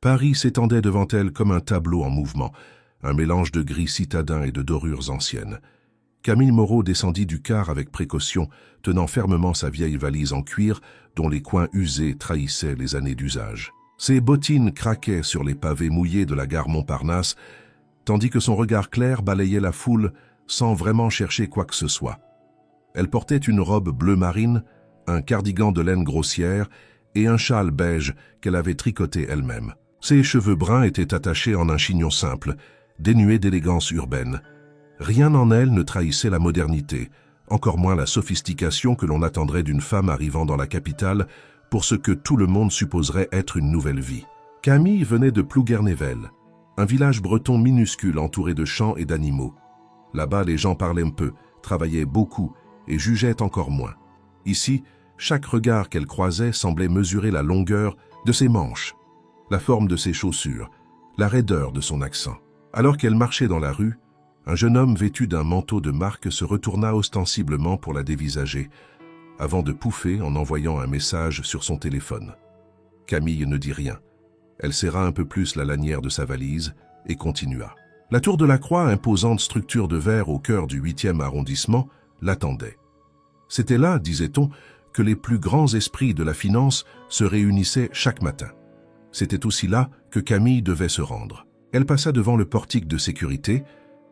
Paris s'étendait devant elle comme un tableau en mouvement, un mélange de gris citadin et de dorures anciennes. Camille Moreau descendit du car avec précaution, tenant fermement sa vieille valise en cuir dont les coins usés trahissaient les années d'usage. Ses bottines craquaient sur les pavés mouillés de la gare Montparnasse, tandis que son regard clair balayait la foule sans vraiment chercher quoi que ce soit. Elle portait une robe bleu marine, un cardigan de laine grossière et un châle beige qu'elle avait tricoté elle-même. Ses cheveux bruns étaient attachés en un chignon simple, dénué d'élégance urbaine. Rien en elle ne trahissait la modernité, encore moins la sophistication que l'on attendrait d'une femme arrivant dans la capitale pour ce que tout le monde supposerait être une nouvelle vie. Camille venait de Plouguer-Nével, un village breton minuscule entouré de champs et d'animaux. Là-bas, les gens parlaient peu, travaillaient beaucoup et jugeaient encore moins. Ici, chaque regard qu'elle croisait semblait mesurer la longueur de ses manches, la forme de ses chaussures, la raideur de son accent. Alors qu'elle marchait dans la rue, un jeune homme vêtu d'un manteau de marque se retourna ostensiblement pour la dévisager, avant de pouffer en envoyant un message sur son téléphone. Camille ne dit rien. Elle serra un peu plus la lanière de sa valise et continua. La tour de la Croix, imposante structure de verre au cœur du 8e arrondissement, l'attendait. C'était là, disait-on, que les plus grands esprits de la finance se réunissaient chaque matin. C'était aussi là que Camille devait se rendre. Elle passa devant le portique de sécurité,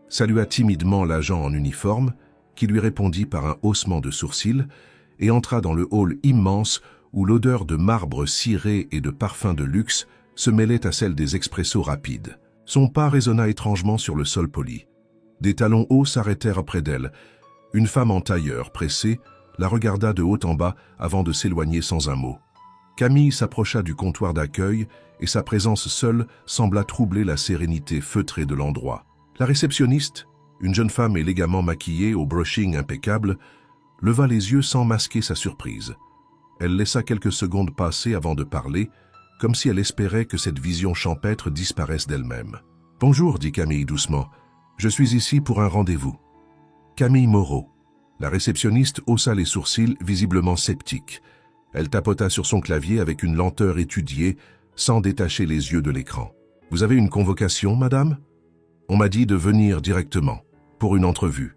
salua timidement l'agent en uniforme, qui lui répondit par un haussement de sourcils, et entra dans le hall immense où l'odeur de marbre ciré et de parfums de luxe se mêlait à celle des expressos rapides. Son pas résonna étrangement sur le sol poli. Des talons hauts s'arrêtèrent près d'elle. Une femme en tailleur, pressée, la regarda de haut en bas avant de s'éloigner sans un mot. Camille s'approcha du comptoir d'accueil et sa présence seule sembla troubler la sérénité feutrée de l'endroit. La réceptionniste, une jeune femme élégamment maquillée au brushing impeccable, leva les yeux sans masquer sa surprise. Elle laissa quelques secondes passer avant de parler, comme si elle espérait que cette vision champêtre disparaisse d'elle-même. « Bonjour, dit Camille doucement. Je suis ici pour un rendez-vous. » Camille Moreau. La réceptionniste haussa les sourcils, visiblement sceptique. Elle tapota sur son clavier avec une lenteur étudiée, sans détacher les yeux de l'écran. « Vous avez une convocation, madame ? On m'a dit de venir directement, pour une entrevue. »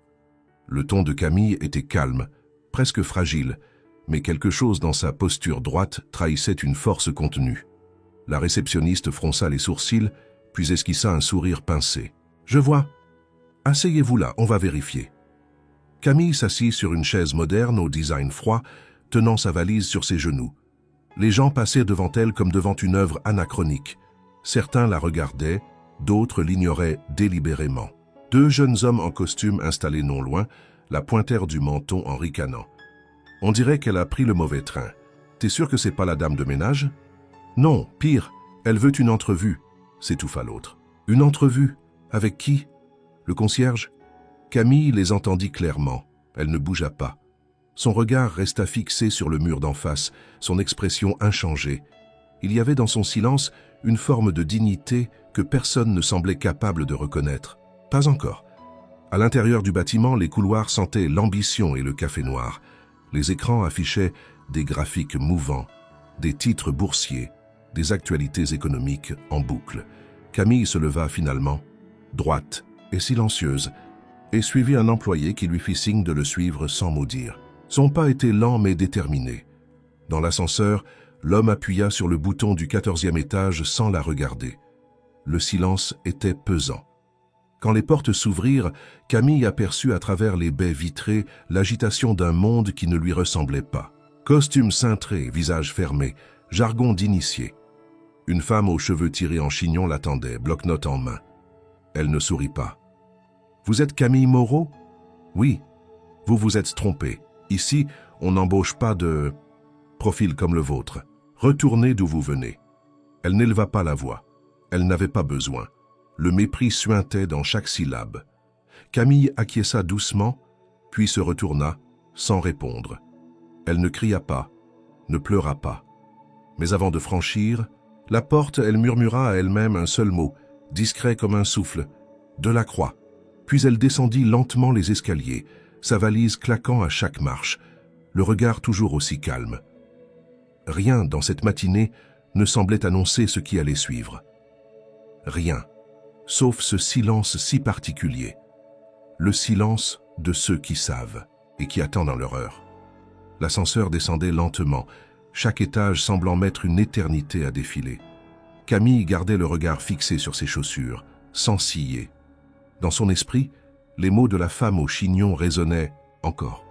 Le ton de Camille était calme, presque fragile, mais quelque chose dans sa posture droite trahissait une force contenue. La réceptionniste fronça les sourcils, puis esquissa un sourire pincé. « Je vois. Asseyez-vous là, on va vérifier. » Camille s'assit sur une chaise moderne au design froid, tenant sa valise sur ses genoux. Les gens passaient devant elle comme devant une œuvre anachronique. Certains la regardaient, d'autres l'ignoraient délibérément. Deux jeunes hommes en costume installés non loin la pointèrent du menton en ricanant. « On dirait qu'elle a pris le mauvais train. T'es sûr que c'est pas la dame de ménage ?»« Non, pire, elle veut une entrevue, » s'étouffa l'autre. « Une entrevue? Avec qui? Le concierge ?» Camille les entendit clairement. Elle ne bougea pas. Son regard resta fixé sur le mur d'en face, son expression inchangée. Il y avait dans son silence une forme de dignité que personne ne semblait capable de reconnaître. Pas encore. À l'intérieur du bâtiment, les couloirs sentaient l'ambition et le café noir. Les écrans affichaient des graphiques mouvants, des titres boursiers, des actualités économiques en boucle. Camille se leva finalement, droite et silencieuse, et suivit un employé qui lui fit signe de le suivre sans mot dire. Son pas était lent mais déterminé. Dans l'ascenseur, l'homme appuya sur le bouton du 14e étage sans la regarder. Le silence était pesant. Quand les portes s'ouvrirent, Camille aperçut à travers les baies vitrées l'agitation d'un monde qui ne lui ressemblait pas. Costume cintré, visage fermé, jargon d'initié. Une femme aux cheveux tirés en chignon l'attendait, bloc-notes en main. Elle ne sourit pas. « Vous êtes Camille Moreau ?»« Oui. Vous vous êtes trompé. Ici, on n'embauche pas de profil comme le vôtre. Retournez d'où vous venez. » Elle n'éleva pas la voix. Elle n'avait pas besoin. Le mépris suintait dans chaque syllabe. Camille acquiesça doucement, puis se retourna, sans répondre. Elle ne cria pas, ne pleura pas. Mais avant de franchir la porte, elle murmura à elle-même un seul mot, discret comme un souffle, « de la Croix ». Puis elle descendit lentement les escaliers, sa valise claquant à chaque marche, le regard toujours aussi calme. Rien dans cette matinée ne semblait annoncer ce qui allait suivre. Rien, sauf ce silence si particulier. Le silence de ceux qui savent et qui attendent dans leur heure. L'ascenseur descendait lentement, chaque étage semblant mettre une éternité à défiler. Camille gardait le regard fixé sur ses chaussures, sans ciller. Dans son esprit, les mots de la femme au chignon résonnaient encore,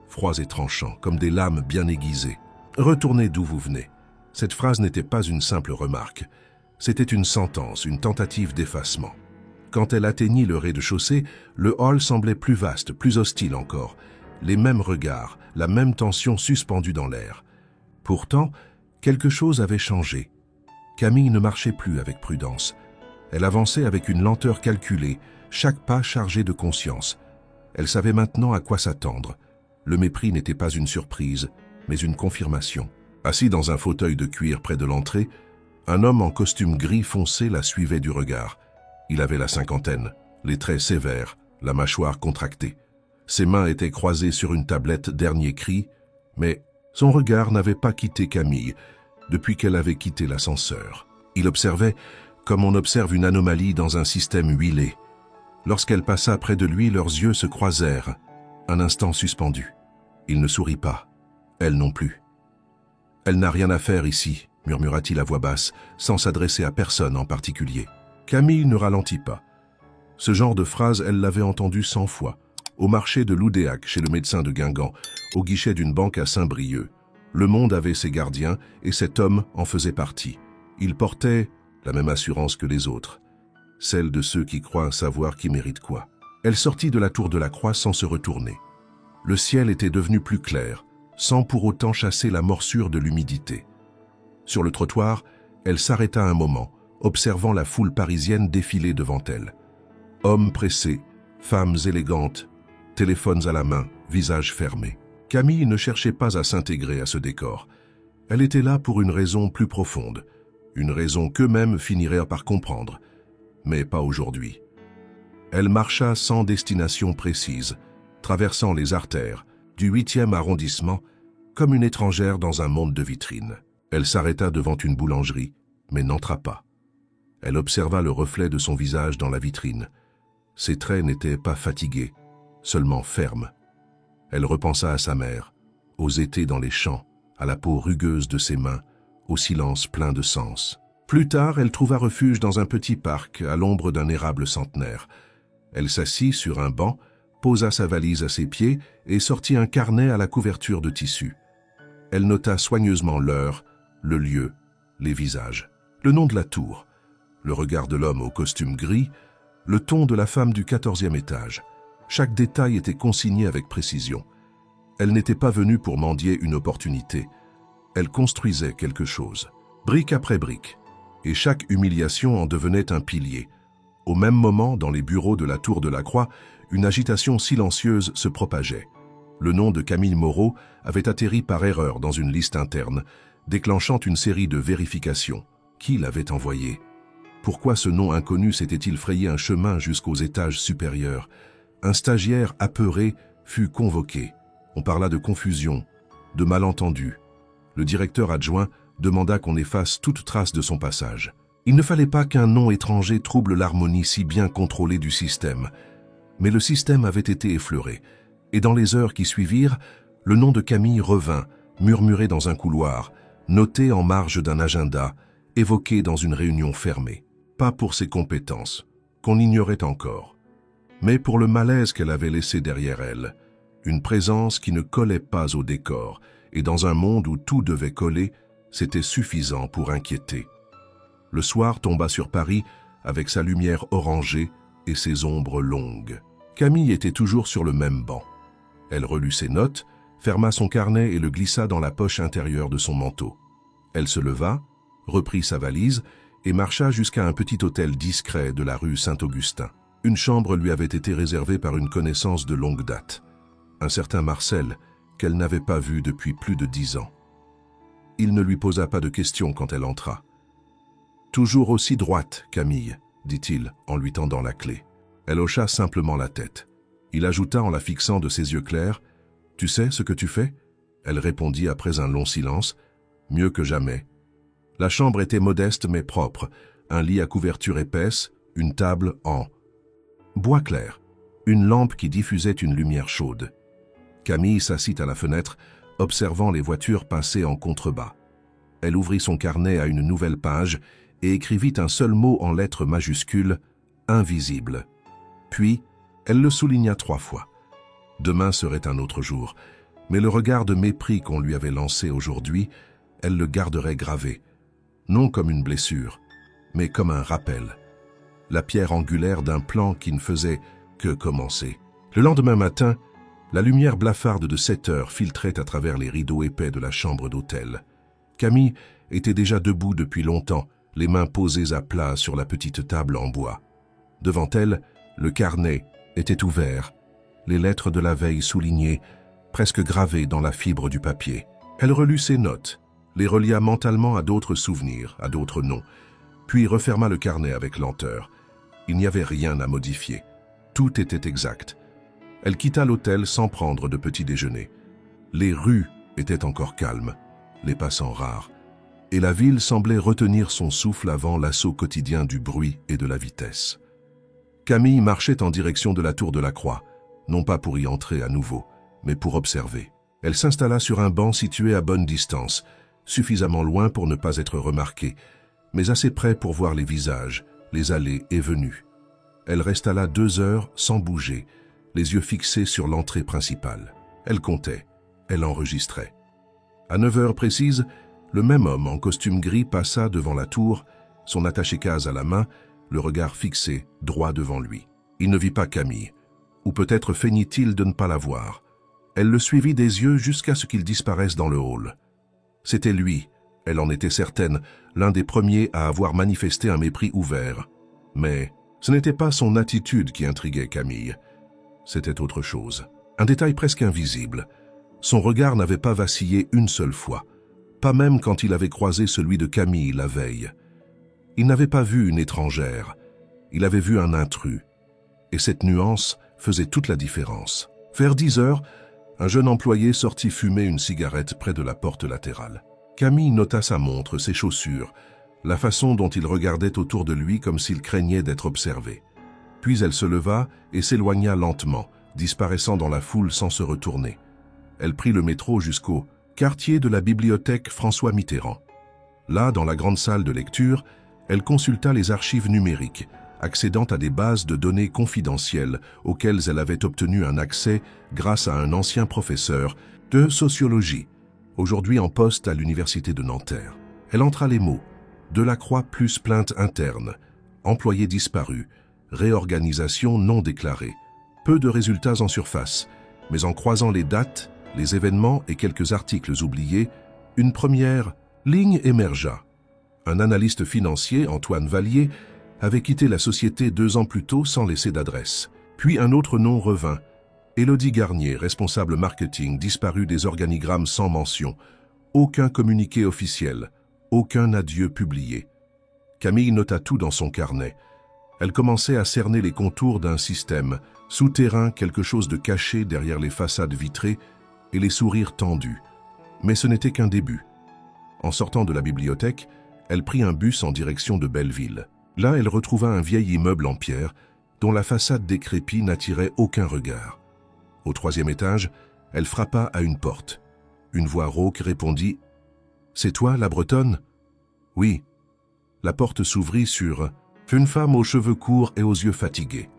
froids et tranchants, comme des lames bien aiguisées. « Retournez d'où vous venez ». Cette phrase n'était pas une simple remarque. C'était une sentence, une tentative d'effacement. Quand elle atteignit le rez-de-chaussée, le hall semblait plus vaste, plus hostile encore. Les mêmes regards, la même tension suspendue dans l'air. Pourtant, quelque chose avait changé. Camille ne marchait plus avec prudence. Elle avançait avec une lenteur calculée, chaque pas chargé de conscience. Elle savait maintenant à quoi s'attendre. Le mépris n'était pas une surprise, mais une confirmation. Assis dans un fauteuil de cuir près de l'entrée, un homme en costume gris foncé la suivait du regard. Il avait la cinquantaine, les traits sévères, la mâchoire contractée. Ses mains étaient croisées sur une tablette dernier cri, mais son regard n'avait pas quitté Camille depuis qu'elle avait quitté l'ascenseur. Il observait comme on observe une anomalie dans un système huilé. Lorsqu'elle passa près de lui, leurs yeux se croisèrent, un instant suspendus. Il ne sourit pas, elle non plus. « Elle n'a rien à faire ici », murmura-t-il à voix basse, sans s'adresser à personne en particulier. Camille ne ralentit pas. Ce genre de phrase, elle l'avait entendu 100 fois. Au marché de Loudéac, chez le médecin de Guingamp, au guichet d'une banque à Saint-Brieuc. Le monde avait ses gardiens, et cet homme en faisait partie. Il portait la même assurance que les autres, celle de ceux qui croient savoir qui mérite quoi. Elle sortit de la tour de la Croix sans se retourner. Le ciel était devenu plus clair, sans pour autant chasser la morsure de l'humidité. Sur le trottoir, elle s'arrêta un moment, observant la foule parisienne défiler devant elle. Hommes pressés, femmes élégantes, téléphones à la main, visages fermés. Camille ne cherchait pas à s'intégrer à ce décor. Elle était là pour une raison plus profonde, une raison qu'eux-mêmes finiraient par comprendre, mais pas aujourd'hui. Elle marcha sans destination précise, traversant les artères du 8e arrondissement comme une étrangère dans un monde de vitrines. Elle s'arrêta devant une boulangerie, mais n'entra pas. Elle observa le reflet de son visage dans la vitrine. Ses traits n'étaient pas fatigués, seulement fermes. Elle repensa à sa mère, aux étés dans les champs, à la peau rugueuse de ses mains, au silence plein de sens. Plus tard, elle trouva refuge dans un petit parc, à l'ombre d'un érable centenaire. Elle s'assit sur un banc, posa sa valise à ses pieds et sortit un carnet à la couverture de tissu. Elle nota soigneusement l'heure, le lieu, les visages, le nom de la tour, le regard de l'homme au costume gris, le ton de la femme du 14e étage. Chaque détail était consigné avec précision. Elle n'était pas venue pour mendier une opportunité. Elle construisait quelque chose, brique après brique, et chaque humiliation en devenait un pilier. Au même moment, dans les bureaux de la Tour de la Croix, une agitation silencieuse se propageait. Le nom de Camille Moreau avait atterri par erreur dans une liste interne, déclenchant une série de vérifications. Qui l'avait envoyé? Pourquoi ce nom inconnu s'était-il frayé un chemin jusqu'aux étages supérieurs? Un stagiaire apeuré fut convoqué. On parla de confusion, de malentendu. Le directeur adjoint demanda qu'on efface toute trace de son passage. Il ne fallait pas qu'un nom étranger trouble l'harmonie si bien contrôlée du système. Mais le système avait été effleuré, et dans les heures qui suivirent, le nom de Camille revint, murmuré dans un couloir, noté en marge d'un agenda, évoqué dans une réunion fermée. Pas pour ses compétences, qu'on ignorait encore, mais pour le malaise qu'elle avait laissé derrière elle, une présence qui ne collait pas au décor, et dans un monde où tout devait coller, c'était suffisant pour inquiéter. Le soir tomba sur Paris avec sa lumière orangée et ses ombres longues. Camille était toujours sur le même banc. Elle relut ses notes, ferma son carnet et le glissa dans la poche intérieure de son manteau. Elle se leva, reprit sa valise et marcha jusqu'à un petit hôtel discret de la rue Saint-Augustin. Une chambre lui avait été réservée par une connaissance de longue date, un certain Marcel, qu'elle n'avait pas vu depuis plus de 10 ans. Il ne lui posa pas de questions quand elle entra. « Toujours aussi droite, Camille, » dit-il en lui tendant la clé. Elle hocha simplement la tête. Il ajouta en la fixant de ses yeux clairs, « Tu sais ce que tu fais ?» Elle répondit après un long silence, « Mieux que jamais. » La chambre était modeste mais propre, un lit à couverture épaisse, une table en bois clair, une lampe qui diffusait une lumière chaude. Camille s'assit à la fenêtre, observant les voitures passer en contrebas. Elle ouvrit son carnet à une nouvelle page et écrivit un seul mot en lettres majuscules, « invisible ». Puis, elle le souligna 3 fois. Demain serait un autre jour, mais le regard de mépris qu'on lui avait lancé aujourd'hui, elle le garderait gravé, non comme une blessure, mais comme un rappel. La pierre angulaire d'un plan qui ne faisait que commencer. Le lendemain matin, la lumière blafarde de 7 heures filtrait à travers les rideaux épais de la chambre d'hôtel. Camille était déjà debout depuis longtemps, les mains posées à plat sur la petite table en bois. Devant elle, le carnet était ouvert, les lettres de la veille soulignées, presque gravées dans la fibre du papier. Elle relut ses notes, les relia mentalement à d'autres souvenirs, à d'autres noms, puis referma le carnet avec lenteur. Il n'y avait rien à modifier. Tout était exact. Elle quitta l'hôtel sans prendre de petit déjeuner. Les rues étaient encore calmes, les passants rares, et la ville semblait retenir son souffle avant l'assaut quotidien du bruit et de la vitesse. Camille marchait en direction de la tour de la Croix, non pas pour y entrer à nouveau, mais pour observer. Elle s'installa sur un banc situé à bonne distance, suffisamment loin pour ne pas être remarquée, mais assez près pour voir les visages, les allées et venues. Elle resta là 2 heures sans bouger, les yeux fixés sur l'entrée principale. Elle comptait, elle enregistrait. À 9 heures précises, le même homme en costume gris passa devant la tour, son attaché-case à la main, le regard fixé, droit devant lui. Il ne vit pas Camille, ou peut-être feignit-il de ne pas la voir. Elle le suivit des yeux jusqu'à ce qu'il disparaisse dans le hall. C'était lui, elle en était certaine, l'un des premiers à avoir manifesté un mépris ouvert. Mais ce n'était pas son attitude qui intriguait Camille. C'était autre chose. Un détail presque invisible. Son regard n'avait pas vacillé une seule fois, pas même quand il avait croisé celui de Camille la veille. Il n'avait pas vu une étrangère, il avait vu un intrus. Et cette nuance faisait toute la différence. Vers 10 heures, un jeune employé sortit fumer une cigarette près de la porte latérale. Camille nota sa montre, ses chaussures, la façon dont il regardait autour de lui comme s'il craignait d'être observé. Puis elle se leva et s'éloigna lentement, disparaissant dans la foule sans se retourner. Elle prit le métro jusqu'au quartier de la bibliothèque François Mitterrand. Là, dans la grande salle de lecture, elle consulta les archives numériques, accédant à des bases de données confidentielles auxquelles elle avait obtenu un accès grâce à un ancien professeur de sociologie, aujourd'hui en poste à l'université de Nanterre. Elle entra les mots « Delacroix plus plainte interne »,« employé disparu »,« réorganisation non déclarée ». Peu de résultats en surface, mais en croisant les dates, les événements et quelques articles oubliés, une première ligne émergea. Un analyste financier, Antoine Vallier, avait quitté la société 2 ans plus tôt sans laisser d'adresse. Puis un autre nom revint. Élodie Garnier, responsable marketing, disparue des organigrammes sans mention. Aucun communiqué officiel, aucun adieu publié. Camille nota tout dans son carnet. Elle commençait à cerner les contours d'un système, souterrain, quelque chose de caché derrière les façades vitrées et les sourires tendus. Mais ce n'était qu'un début. En sortant de la bibliothèque, elle prit un bus en direction de Belleville. Là, elle retrouva un vieil immeuble en pierre, dont la façade décrépite n'attirait aucun regard. Au 3e étage, elle frappa à une porte. Une voix rauque répondit « C'est toi, la Bretonne ?»« Oui. » La porte s'ouvrit sur une femme aux cheveux courts et aux yeux fatigués.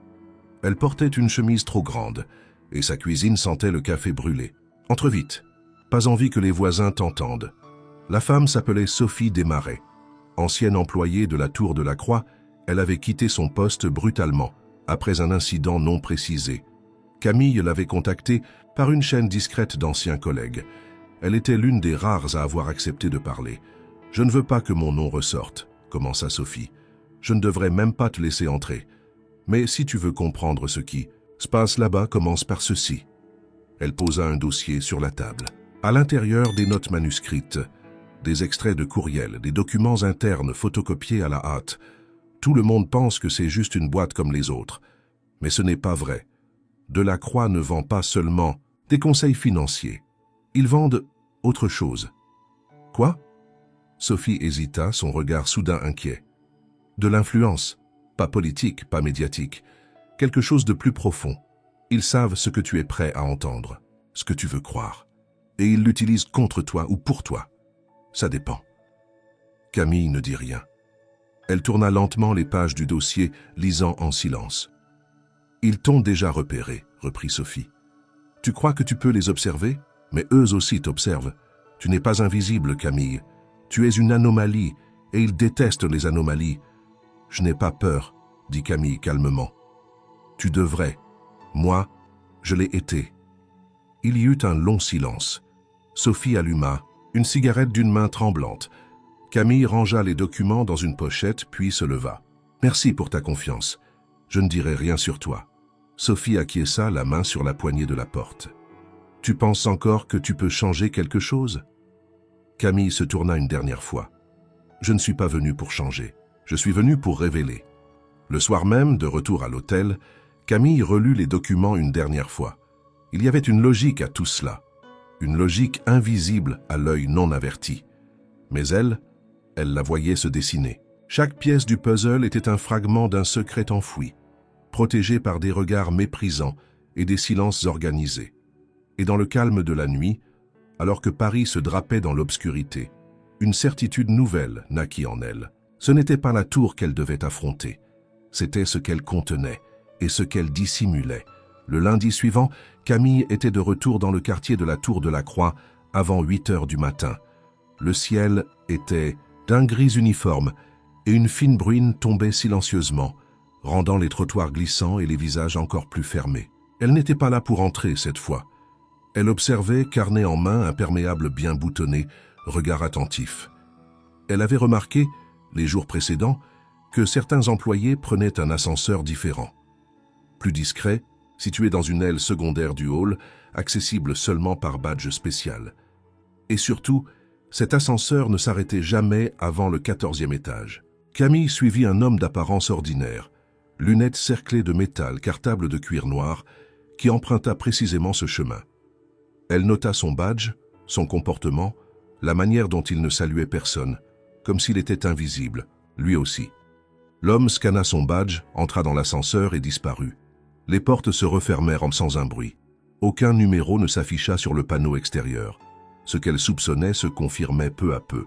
Elle portait une chemise trop grande, et sa cuisine sentait le café brûlé. « Entre vite. Pas envie que les voisins t'entendent. » La femme s'appelait Sophie Desmarais. Ancienne employée de la Tour de la Croix, elle avait quitté son poste brutalement, après un incident non précisé. Camille l'avait contactée par une chaîne discrète d'anciens collègues. Elle était l'une des rares à avoir accepté de parler. « Je ne veux pas que mon nom ressorte », commença Sophie. « Je ne devrais même pas te laisser entrer. Mais si tu veux comprendre ce qui se passe là-bas, commence par ceci. » Elle posa un dossier sur la table. À l'intérieur, des notes manuscrites, des extraits de courriels, des documents internes photocopiés à la hâte. Tout le monde pense que c'est juste une boîte comme les autres. Mais ce n'est pas vrai. Delacroix ne vend pas seulement des conseils financiers. Ils vendent autre chose. Quoi? Sophie hésita, son regard soudain inquiet. De l'influence, pas politique, pas médiatique, quelque chose de plus profond. Ils savent ce que tu es prêt à entendre, ce que tu veux croire. Et ils l'utilisent contre toi ou pour toi. Ça dépend. Camille ne dit rien. Elle tourna lentement les pages du dossier, lisant en silence. « Ils t'ont déjà repéré, » reprit Sophie. « Tu crois que tu peux les observer? Mais eux aussi t'observent. Tu n'es pas invisible, Camille. Tu es une anomalie, et ils détestent les anomalies. »« Je n'ai pas peur, » dit Camille calmement. « Tu devrais. Moi, je l'ai été. » Il y eut un long silence. Sophie alluma, une cigarette d'une main tremblante. Camille rangea les documents dans une pochette, puis se leva. « Merci pour ta confiance. Je ne dirai rien sur toi. » Sophie acquiesça, la main sur la poignée de la porte. « Tu penses encore que tu peux changer quelque chose ?» Camille se tourna une dernière fois. « Je ne suis pas venu pour changer. Je suis venu pour révéler. » Le soir même, de retour à l'hôtel, Camille relut les documents une dernière fois. Il y avait une logique à tout cela. Une logique invisible à l'œil non averti. Mais elle la voyait se dessiner. Chaque pièce du puzzle était un fragment d'un secret enfoui, protégé par des regards méprisants et des silences organisés. Et dans le calme de la nuit, alors que Paris se drapait dans l'obscurité, une certitude nouvelle naquit en elle. Ce n'était pas la tour qu'elle devait affronter, c'était ce qu'elle contenait et ce qu'elle dissimulait. Le lundi suivant, Camille était de retour dans le quartier de la Tour de la Croix avant 8 heures du matin. Le ciel était d'un gris uniforme et une fine bruine tombait silencieusement, rendant les trottoirs glissants et les visages encore plus fermés. Elle n'était pas là pour entrer cette fois. Elle observait, carnet en main, imperméable bien boutonné, regard attentif. Elle avait remarqué, les jours précédents, que certains employés prenaient un ascenseur différent. Plus discret, situé dans une aile secondaire du hall, accessible seulement par badge spécial. Et surtout, cet ascenseur ne s'arrêtait jamais avant le 14e étage. Camille suivit un homme d'apparence ordinaire, lunettes cerclées de métal, cartable de cuir noir, qui emprunta précisément ce chemin. Elle nota son badge, son comportement, la manière dont il ne saluait personne, comme s'il était invisible, lui aussi. L'homme scanna son badge, entra dans l'ascenseur et disparut. Les portes se refermèrent sans un bruit. Aucun numéro ne s'afficha sur le panneau extérieur. Ce qu'elle soupçonnait se confirmait peu à peu.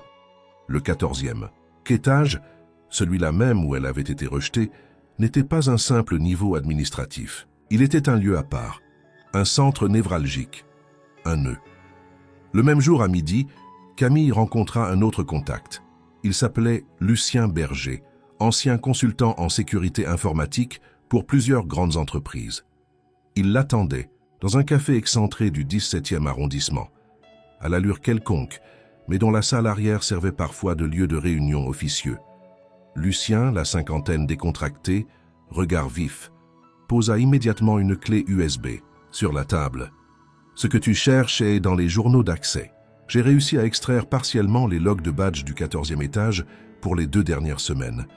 Le 14e. Qu'étage, celui-là même où elle avait été rejetée, n'était pas un simple niveau administratif. Il était un lieu à part, un centre névralgique, un nœud. Le même jour à midi, Camille rencontra un autre contact. Il s'appelait Lucien Berger, ancien consultant en sécurité informatique pour plusieurs grandes entreprises. Il l'attendait dans un café excentré du 17e arrondissement, à l'allure quelconque, mais dont la salle arrière servait parfois de lieu de réunion officieux. Lucien, la cinquantaine décontractée, regard vif, posa immédiatement une clé USB sur la table. « Ce que tu cherches est dans les journaux d'accès. J'ai réussi à extraire partiellement les logs de badge du 14e étage pour les 2 dernières semaines.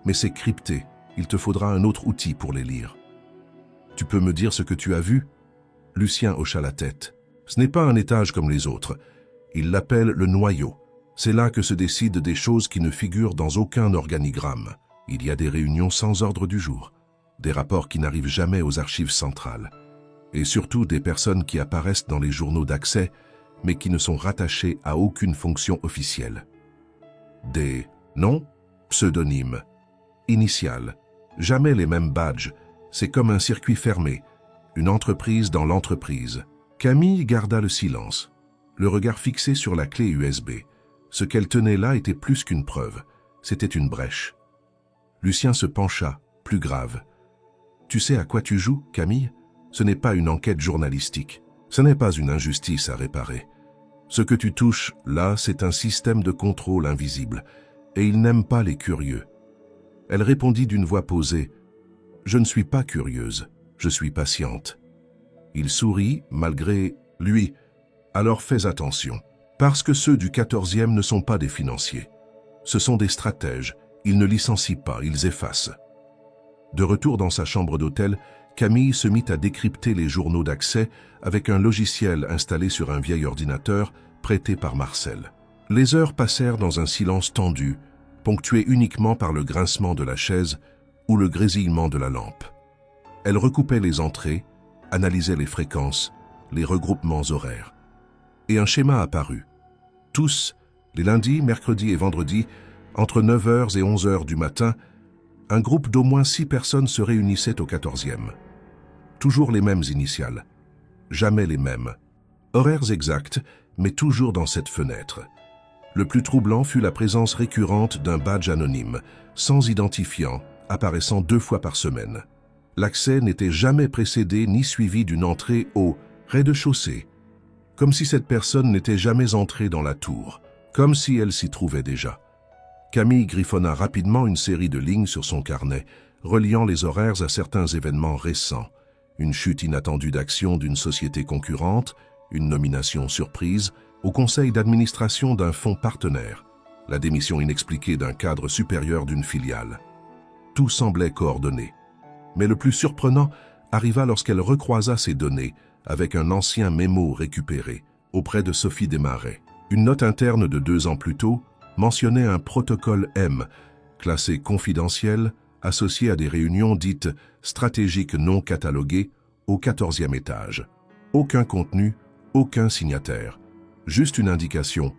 Mais c'est crypté, il te faudra un autre outil pour les lire. Tu peux me dire ce que tu as vu ?» Lucien hocha la tête. « Ce n'est pas un étage comme les autres. Il l'appelle le noyau. C'est là que se décident des choses qui ne figurent dans aucun organigramme. Il y a des réunions sans ordre du jour, des rapports qui n'arrivent jamais aux archives centrales, et surtout des personnes qui apparaissent dans les journaux d'accès, mais qui ne sont rattachées à aucune fonction officielle. Des noms, pseudonymes, initiales, jamais les mêmes badges, c'est comme un circuit fermé, une entreprise dans l'entreprise. » Camille garda le silence, le regard fixé sur la clé USB. Ce qu'elle tenait là était plus qu'une preuve, c'était une brèche. Lucien se pencha, plus grave. « Tu sais à quoi tu joues, Camille ? Ce n'est pas une enquête journalistique. Ce n'est pas une injustice à réparer. Ce que tu touches, là, c'est un système de contrôle invisible, et il n'aime pas les curieux. » Elle répondit d'une voix posée. « Je ne suis pas curieuse, je suis patiente. » Il sourit, malgré lui. « Alors fais attention, parce que ceux du 14e ne sont pas des financiers. Ce sont des stratèges, ils ne licencient pas, ils effacent. » De retour dans sa chambre d'hôtel, Camille se mit à décrypter les journaux d'accès avec un logiciel installé sur un vieil ordinateur prêté par Marcel. Les heures passèrent dans un silence tendu, ponctué uniquement par le grincement de la chaise ou le grésillement de la lampe. Elle recoupait les entrées, analysait les fréquences, les regroupements horaires. Et un schéma apparut. Tous, les lundis, mercredis et vendredis, entre 9h et 11h du matin, un groupe d'au moins 6 personnes se réunissait au 14e. Toujours les mêmes initiales, jamais les mêmes. Horaires exacts, mais toujours dans cette fenêtre. Le plus troublant fut la présence récurrente d'un badge anonyme, sans identifiant, apparaissant 2 fois par semaine. L'accès n'était jamais précédé ni suivi d'une entrée au rez-de-chaussée, comme si cette personne n'était jamais entrée dans la tour, comme si elle s'y trouvait déjà. Camille griffonna rapidement une série de lignes sur son carnet, reliant les horaires à certains événements récents. Une chute inattendue d'action d'une société concurrente, une nomination surprise, au conseil d'administration d'un fonds partenaire, la démission inexpliquée d'un cadre supérieur d'une filiale. Tout semblait coordonné. Mais le plus surprenant arriva lorsqu'elle recroisa ces données avec un ancien mémo récupéré auprès de Sophie Desmarais. Une note interne de 2 ans plus tôt mentionnait un protocole M, classé confidentiel, associé à des réunions dites stratégiques non cataloguées au 14e étage. Aucun contenu, aucun signataire. Juste une indication.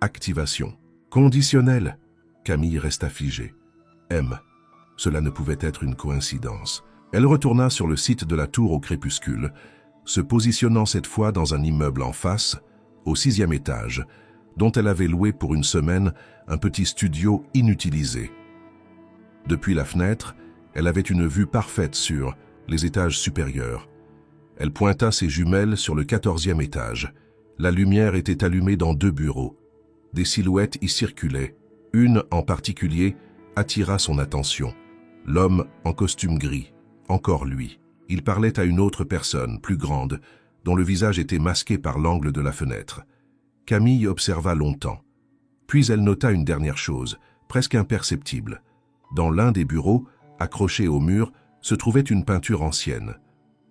Activation. Conditionnel. Camille resta figée. M. Cela ne pouvait être une coïncidence. Elle retourna sur le site de la tour au crépuscule, se positionnant cette fois dans un immeuble en face, au 6e étage, dont elle avait loué pour une semaine un petit studio inutilisé. Depuis la fenêtre, elle avait une vue parfaite sur les étages supérieurs. Elle pointa ses jumelles sur le 14e étage. La lumière était allumée dans 2 bureaux. Des silhouettes y circulaient. Une en particulier attira son attention. L'homme en costume gris, encore lui. Il parlait à une autre personne, plus grande, dont le visage était masqué par l'angle de la fenêtre. Camille observa longtemps. Puis elle nota une dernière chose, presque imperceptible. Dans l'un des bureaux, accrochée au mur, se trouvait une peinture ancienne.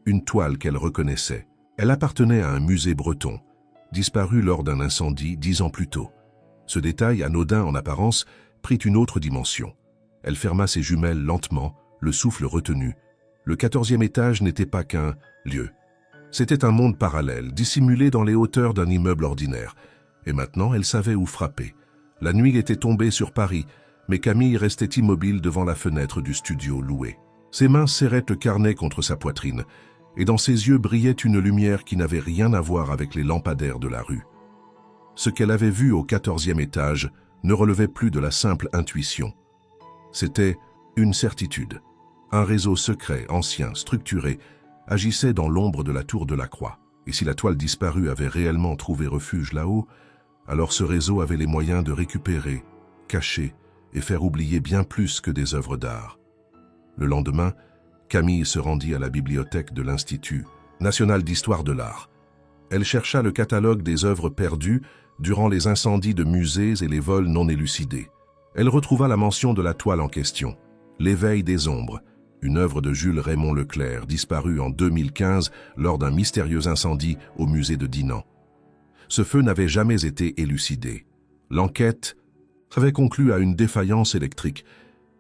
Une toile qu'elle reconnaissait. Elle appartenait à un musée breton, disparu lors d'un incendie 10 ans plus tôt. Ce détail, anodin en apparence, prit une autre dimension. Elle ferma ses jumelles lentement, le souffle retenu. Le 14e étage n'était pas qu'un lieu. C'était un monde parallèle, dissimulé dans les hauteurs d'un immeuble ordinaire. Et maintenant, elle savait où frapper. La nuit était tombée sur Paris, mais Camille restait immobile devant la fenêtre du studio loué. Ses mains serraient le carnet contre sa poitrine, et dans ses yeux brillait une lumière qui n'avait rien à voir avec les lampadaires de la rue. Ce qu'elle avait vu au 14e étage ne relevait plus de la simple intuition. C'était une certitude. Un réseau secret, ancien, structuré, agissait dans l'ombre de la tour de la Croix. Et si la toile disparue avait réellement trouvé refuge là-haut, alors ce réseau avait les moyens de récupérer, cacher et faire oublier bien plus que des œuvres d'art. Le lendemain, Camille se rendit à la bibliothèque de l'Institut national d'histoire de l'art. Elle chercha le catalogue des œuvres perdues durant les incendies de musées et les vols non élucidés. Elle retrouva la mention de la toile en question, L'éveil des ombres, une œuvre de Jules Raymond Leclerc, disparue en 2015 lors d'un mystérieux incendie au musée de Dinan. Ce feu n'avait jamais été élucidé. L'enquête avait conclu à une défaillance électrique,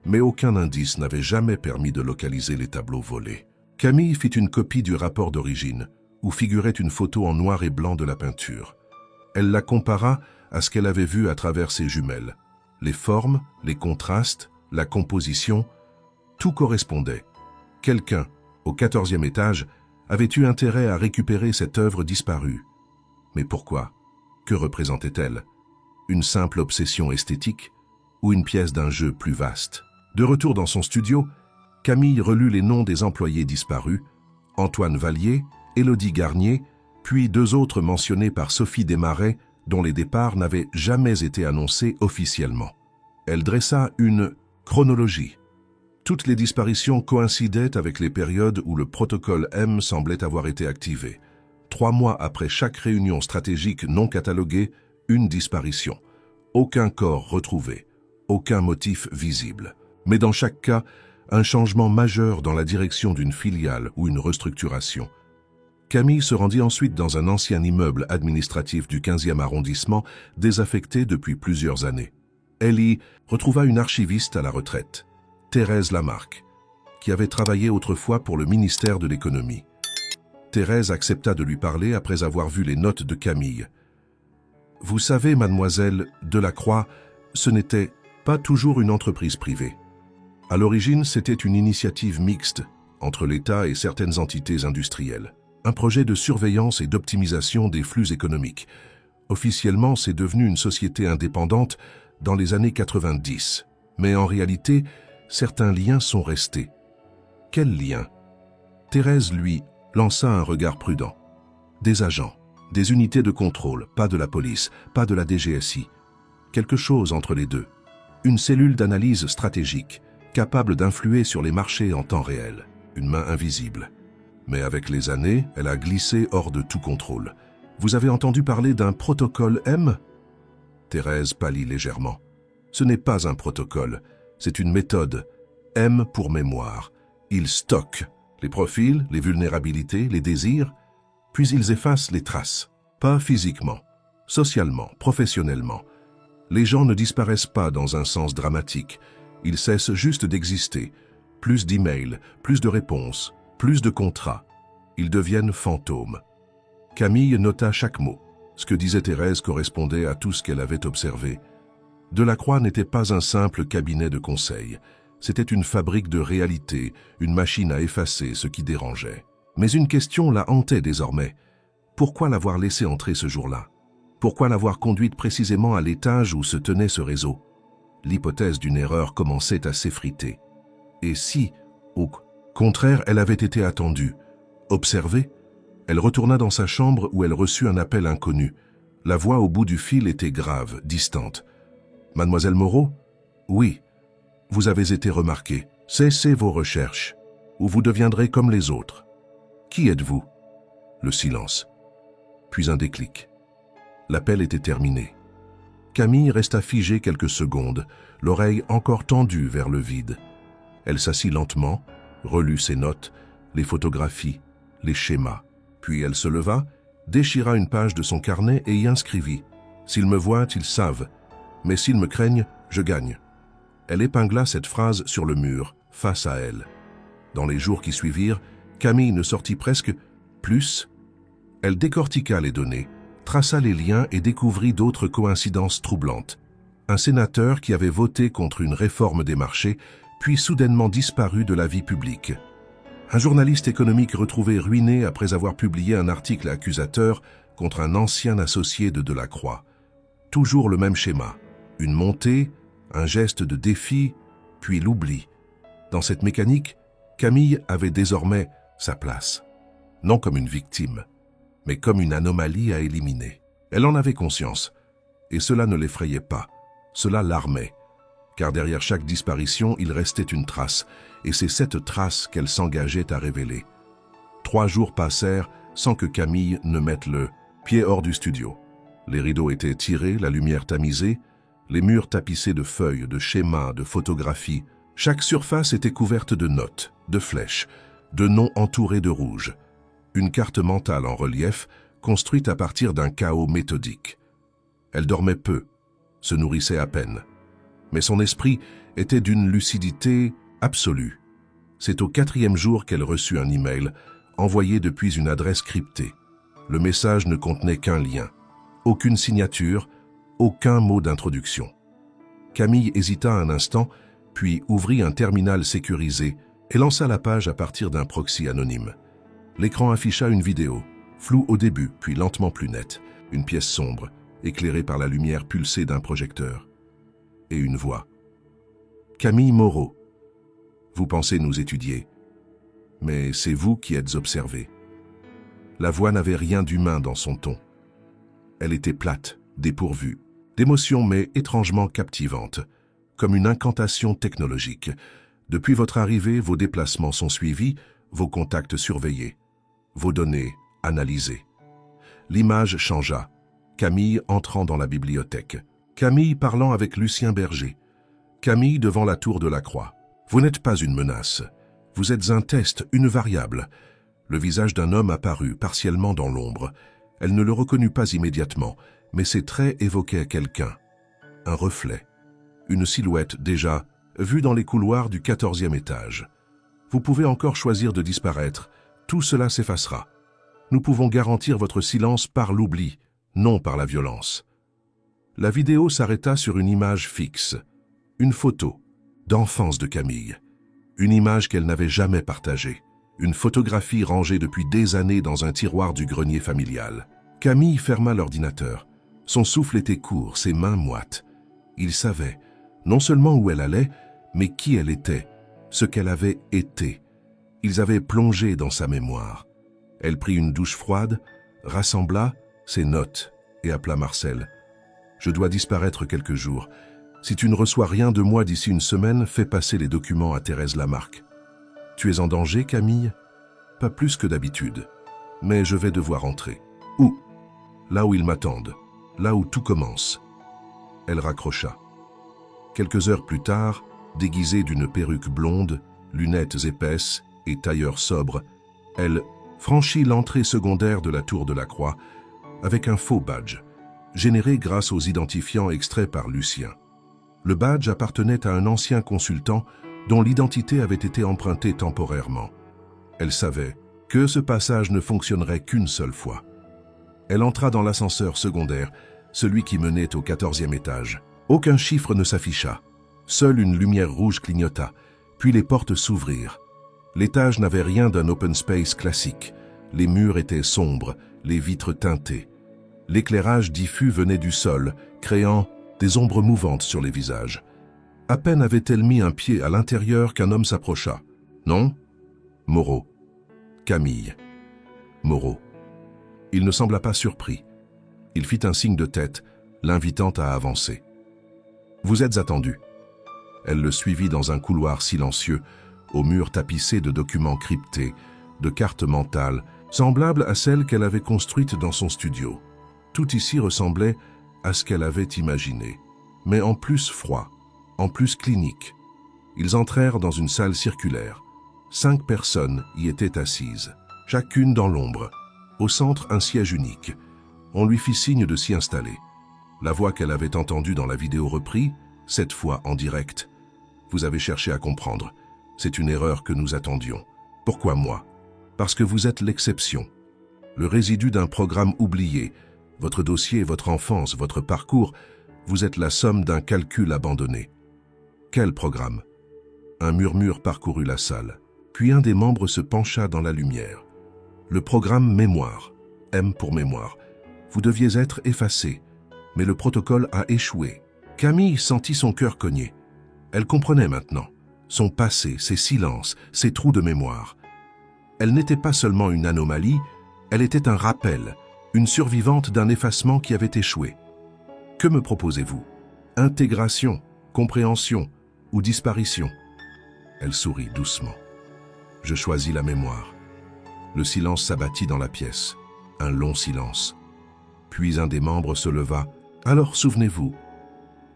mais aucun indice n'avait jamais permis de localiser les tableaux volés. Camille fit une copie du rapport d'origine, où figurait une photo en noir et blanc de la peinture. Elle la compara à ce qu'elle avait vu à travers ses jumelles. Les formes, les contrastes, la composition, tout correspondait. Quelqu'un, au 14e étage, avait eu intérêt à récupérer cette œuvre disparue. Mais pourquoi? Que représentait-elle? Une simple obsession esthétique ou une pièce d'un jeu plus vaste? De retour dans son studio, Camille relut les noms des employés disparus, Antoine Vallier, Élodie Garnier, puis 2 autres mentionnés par Sophie Desmarais, dont les départs n'avaient jamais été annoncés officiellement. Elle dressa une chronologie. Toutes les disparitions coïncidaient avec les périodes où le protocole M semblait avoir été activé. 3 mois après chaque réunion stratégique non cataloguée, une disparition. Aucun corps retrouvé, aucun motif visible. Mais dans chaque cas, un changement majeur dans la direction d'une filiale ou une restructuration. Camille se rendit ensuite dans un ancien immeuble administratif du 15e arrondissement, désaffecté depuis plusieurs années. Elle y retrouva une archiviste à la retraite, Thérèse Lamarque, qui avait travaillé autrefois pour le ministère de l'économie. Thérèse accepta de lui parler après avoir vu les notes de Camille. « Vous savez, mademoiselle Delacroix, ce n'était pas toujours une entreprise privée. À l'origine, c'était une initiative mixte entre l'État et certaines entités industrielles. Un projet de surveillance et d'optimisation des flux économiques. Officiellement, c'est devenu une société indépendante dans les années 90. Mais en réalité, certains liens sont restés. » Quels liens? Thérèse, lui, lança un regard prudent. Des agents, des unités de contrôle, pas de la police, pas de la DGSI. Quelque chose entre les deux. Une cellule d'analyse stratégique, capable d'influer sur les marchés en temps réel. Une main invisible. Mais avec les années, elle a glissé hors de tout contrôle. Vous avez entendu parler d'un protocole M? Thérèse pâlit légèrement. Ce n'est pas un protocole, c'est une méthode. M pour mémoire. Ils stockent les profils, les vulnérabilités, les désirs, puis ils effacent les traces. Pas physiquement, socialement, professionnellement. Les gens ne disparaissent pas dans un sens dramatique. Ils cessent juste d'exister. Plus d'emails, plus de réponses, plus de contrats. Ils deviennent fantômes. Camille nota chaque mot. Ce que disait Thérèse correspondait à tout ce qu'elle avait observé. Delacroix n'était pas un simple cabinet de conseil. C'était une fabrique de réalité, une machine à effacer ce qui dérangeait. Mais une question la hantait désormais. Pourquoi l'avoir laissée entrer ce jour-là? Pourquoi l'avoir conduite précisément à l'étage où se tenait ce réseau? L'hypothèse d'une erreur commençait à s'effriter. Et si, au contraire, elle avait été attendue, observée? Elle retourna dans sa chambre où elle reçut un appel inconnu. La voix au bout du fil était grave, distante. « Mademoiselle Moreau? Oui. Vous avez été remarquée. Cessez vos recherches, ou vous deviendrez comme les autres. Qui êtes-vous? » Le silence. Puis un déclic. L'appel était terminé. Camille resta figée quelques secondes, l'oreille encore tendue vers le vide. Elle s'assit lentement, relut ses notes, les photographies, les schémas. Puis elle se leva, déchira une page de son carnet et y inscrivit « S'ils me voient, ils savent, mais s'ils me craignent, je gagne. » Elle épingla cette phrase sur le mur, face à elle. Dans les jours qui suivirent, Camille ne sortit presque plus. Elle décortiqua les données, traça les liens et découvrit d'autres coïncidences troublantes. Un sénateur qui avait voté contre une réforme des marchés, puis soudainement disparu de la vie publique. Un journaliste économique retrouvé ruiné après avoir publié un article accusateur contre un ancien associé de Delacroix. Toujours le même schéma. Une montée, un geste de défi, puis l'oubli. Dans cette mécanique, Camille avait désormais sa place. Non comme une victime, mais comme une anomalie à éliminer. Elle en avait conscience. Et cela ne l'effrayait pas. Cela l'armait. Car derrière chaque disparition, il restait une trace. Et c'est cette trace qu'elle s'engageait à révéler. 3 jours passèrent sans que Camille ne mette le pied hors du studio. Les rideaux étaient tirés, la lumière tamisée, les murs tapissés de feuilles, de schémas, de photographies. Chaque surface était couverte de notes, de flèches, de noms entourés de rouge. Une carte mentale en relief, construite à partir d'un chaos méthodique. Elle dormait peu, se nourrissait à peine. Mais son esprit était d'une lucidité absolue. C'est au 4e jour qu'elle reçut un email, envoyé depuis une adresse cryptée. Le message ne contenait qu'un lien. Aucune signature, aucun mot d'introduction. Camille hésita un instant, puis ouvrit un terminal sécurisé et lança la page à partir d'un proxy anonyme. L'écran afficha une vidéo, floue au début, puis lentement plus nette, une pièce sombre, éclairée par la lumière pulsée d'un projecteur. Et une voix. « Camille Moreau, vous pensez nous étudier, mais c'est vous qui êtes observée. » La voix n'avait rien d'humain dans son ton. Elle était plate, dépourvue, d'émotion mais étrangement captivante, comme une incantation technologique. Depuis votre arrivée, vos déplacements sont suivis, vos contacts surveillés, vos données analysées. L'image changea. Camille entrant dans la bibliothèque. Camille parlant avec Lucien Berger. Camille devant la tour de la Croix. Vous n'êtes pas une menace. Vous êtes un test, une variable. Le visage d'un homme apparut partiellement dans l'ombre. Elle ne le reconnut pas immédiatement, mais ses traits évoquaient quelqu'un. Un reflet. Une silhouette déjà vue dans les couloirs du 14e étage. Vous pouvez encore choisir de disparaître. Tout cela s'effacera. Nous pouvons garantir votre silence par l'oubli, non par la violence. La vidéo s'arrêta sur une image fixe. Une photo d'enfance de Camille. Une image qu'elle n'avait jamais partagée. Une photographie rangée depuis des années dans un tiroir du grenier familial. Camille ferma l'ordinateur. Son souffle était court, ses mains moites. Il savait, non seulement où elle allait, mais qui elle était, ce qu'elle avait été. Ils avaient plongé dans sa mémoire. Elle prit une douche froide, rassembla ses notes et appela Marcel. « Je dois disparaître quelques jours. Si tu ne reçois rien de moi d'ici une semaine, fais passer les documents à Thérèse Lamarque. Tu es en danger, Camille ? Pas plus que d'habitude. Mais je vais devoir entrer. Où ? Là où ils m'attendent. Là où tout commence. » Elle raccrocha. Quelques heures plus tard, déguisée d'une perruque blonde, lunettes épaisses et tailleur sobre, elle franchit l'entrée secondaire de la Tour de la Croix avec un faux badge, généré grâce aux identifiants extraits par Lucien. Le badge appartenait à un ancien consultant dont l'identité avait été empruntée temporairement. Elle savait que ce passage ne fonctionnerait qu'une seule fois. Elle entra dans l'ascenseur secondaire, celui qui menait au 14e étage. Aucun chiffre ne s'afficha. Seule une lumière rouge clignota, puis les portes s'ouvrirent. L'étage n'avait rien d'un open space classique. Les murs étaient sombres, les vitres teintées. L'éclairage diffus venait du sol, créant des ombres mouvantes sur les visages. À peine avait-elle mis un pied à l'intérieur qu'un homme s'approcha. Non ? Moreau. Camille. Moreau. Il ne sembla pas surpris. Il fit un signe de tête, l'invitant à avancer. « Vous êtes attendu. » Elle le suivit dans un couloir silencieux, aux murs tapissés de documents cryptés, de cartes mentales, semblables à celles qu'elle avait construites dans son studio. Tout ici ressemblait à ce qu'elle avait imaginé, mais en plus froid, en plus clinique. Ils entrèrent dans une salle circulaire. 5 personnes y étaient assises, chacune dans l'ombre. Au centre, un siège unique. On lui fit signe de s'y installer. La voix qu'elle avait entendue dans la vidéo reprit, cette fois en direct. « Vous avez cherché à comprendre. C'est une erreur que nous attendions. Pourquoi moi ? Parce que vous êtes l'exception. Le résidu d'un programme oublié. Votre dossier, votre enfance, votre parcours, vous êtes la somme d'un calcul abandonné. » Quel programme ? Un murmure parcourut la salle. Puis un des membres se pencha dans la lumière. Le programme Mémoire. M pour mémoire. Vous deviez être effacé. Mais le protocole a échoué. Camille sentit son cœur cogner. Elle comprenait maintenant. Son passé, ses silences, ses trous de mémoire. Elle n'était pas seulement une anomalie, elle était un rappel, une survivante d'un effacement qui avait échoué. Que me proposez-vous ? Intégration, compréhension ou disparition ? Elle sourit doucement. Je choisis la mémoire. Le silence s'abattit dans la pièce. Un long silence. Puis un des membres se leva. Alors souvenez-vous.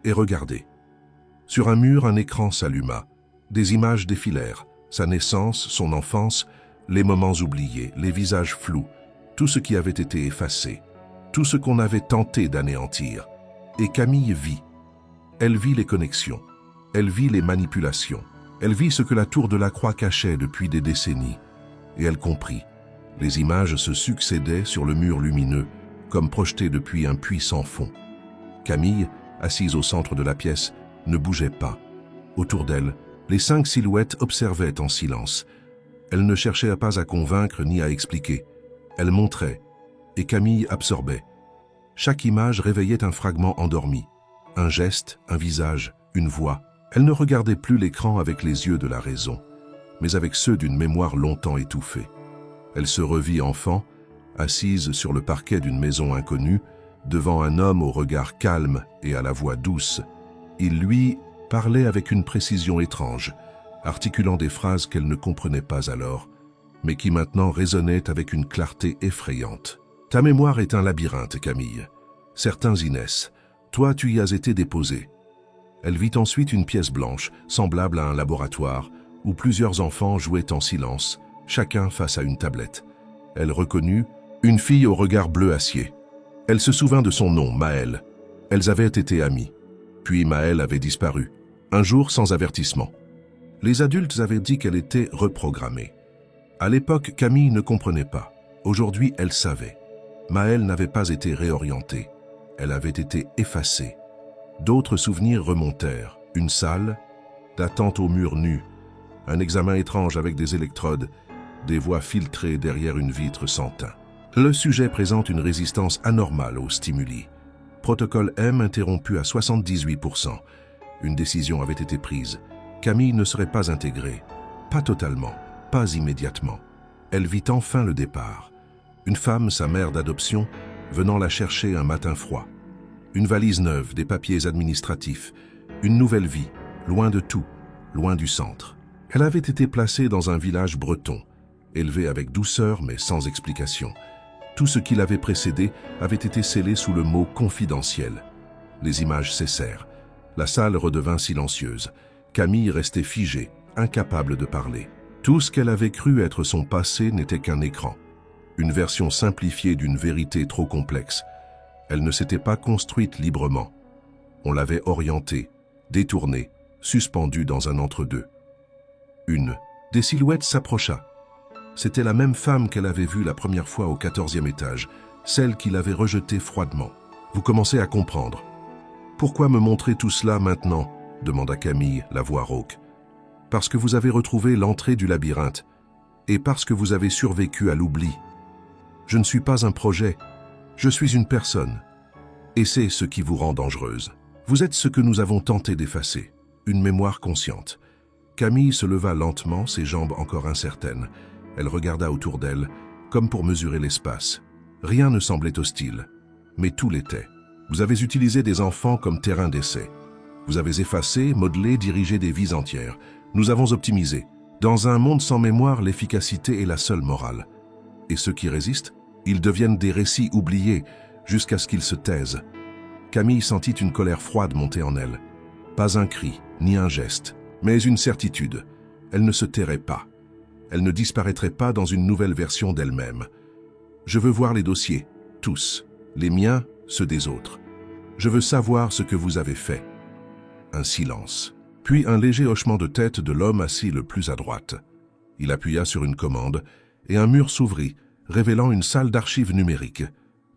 Et regardez. Sur un mur, un écran s'alluma. Des images défilèrent. Sa naissance, son enfance, les moments oubliés, les visages flous, tout ce qui avait été effacé, tout ce qu'on avait tenté d'anéantir. Et Camille vit. Elle vit les connexions. Elle vit les manipulations. Elle vit ce que la Tour de la Croix cachait depuis des décennies. Et elle comprit. Les images se succédaient sur le mur lumineux, comme projetées depuis un puits sans fond. Camille, assise au centre de la pièce, ne bougeait pas. Autour d'elle, les 5 silhouettes observaient en silence. Elle ne cherchait pas à convaincre ni à expliquer. Elle montrait, et Camille absorbait. Chaque image réveillait un fragment endormi. Un geste, un visage, une voix. Elle ne regardait plus l'écran avec les yeux de la raison, mais avec ceux d'une mémoire longtemps étouffée. Elle se revit enfant, assise sur le parquet d'une maison inconnue, devant un homme au regard calme et à la voix douce. Il lui parlait avec une précision étrange, articulant des phrases qu'elle ne comprenait pas alors, mais qui maintenant résonnaient avec une clarté effrayante. « Ta mémoire est un labyrinthe, Camille. Certains y naissent. Toi, tu y as été déposé. » Elle vit ensuite une pièce blanche, semblable à un laboratoire, où plusieurs enfants jouaient en silence, chacun face à une tablette. Elle reconnut une fille au regard bleu acier. Elle se souvint de son nom, Maëlle. Elles avaient été amies. Puis Maëlle avait disparu, un jour sans avertissement. Les adultes avaient dit qu'elle était reprogrammée. À l'époque, Camille ne comprenait pas. Aujourd'hui, elle savait. Maëlle n'avait pas été réorientée. Elle avait été effacée. D'autres souvenirs remontèrent. Une salle, d'attente au mur nu, un examen étrange avec des électrodes, des voix filtrées derrière une vitre sans teint. Le sujet présente une résistance anormale aux stimuli. Protocole M interrompu à 78%. Une décision avait été prise. Camille ne serait pas intégrée. Pas totalement, pas immédiatement. Elle vit enfin le départ. Une femme, sa mère d'adoption, venant la chercher un matin froid. Une valise neuve, des papiers administratifs, une nouvelle vie, loin de tout, loin du centre. Elle avait été placée dans un village breton, élevée avec douceur mais sans explication. Tout ce qui l'avait précédé avait été scellé sous le mot « confidentiel ». Les images cessèrent. La salle redevint silencieuse. Camille restait figée, incapable de parler. Tout ce qu'elle avait cru être son passé n'était qu'un écran. Une version simplifiée d'une vérité trop complexe. Elle ne s'était pas construite librement. On l'avait orientée, détournée, suspendue dans un entre-deux. Une des silhouettes s'approcha. C'était la même femme qu'elle avait vue la première fois au 14e étage, celle qui l'avait rejetée froidement. « Vous commencez à comprendre. »« Pourquoi me montrer tout cela maintenant ?» demanda Camille, la voix rauque. « Parce que vous avez retrouvé l'entrée du labyrinthe, et parce que vous avez survécu à l'oubli. Je ne suis pas un projet, je suis une personne. Et c'est ce qui vous rend dangereuse. Vous êtes ce que nous avons tenté d'effacer, une mémoire consciente. » Camille se leva lentement, ses jambes encore incertaines. Elle regarda autour d'elle, comme pour mesurer l'espace. Rien ne semblait hostile, mais tout l'était. Vous avez utilisé des enfants comme terrain d'essai. Vous avez effacé, modelé, dirigé des vies entières. Nous avons optimisé. Dans un monde sans mémoire, l'efficacité est la seule morale. Et ceux qui résistent, ils deviennent des récits oubliés, jusqu'à ce qu'ils se taisent. Camille sentit une colère froide monter en elle. Pas un cri, ni un geste, mais une certitude. Elle ne se tairait pas. Elle ne disparaîtrait pas dans une nouvelle version d'elle-même. Je veux voir les dossiers, tous, les miens, ceux des autres. Je veux savoir ce que vous avez fait. Un silence, puis un léger hochement de tête de l'homme assis le plus à droite. Il appuya sur une commande, et un mur s'ouvrit, révélant une salle d'archives numériques.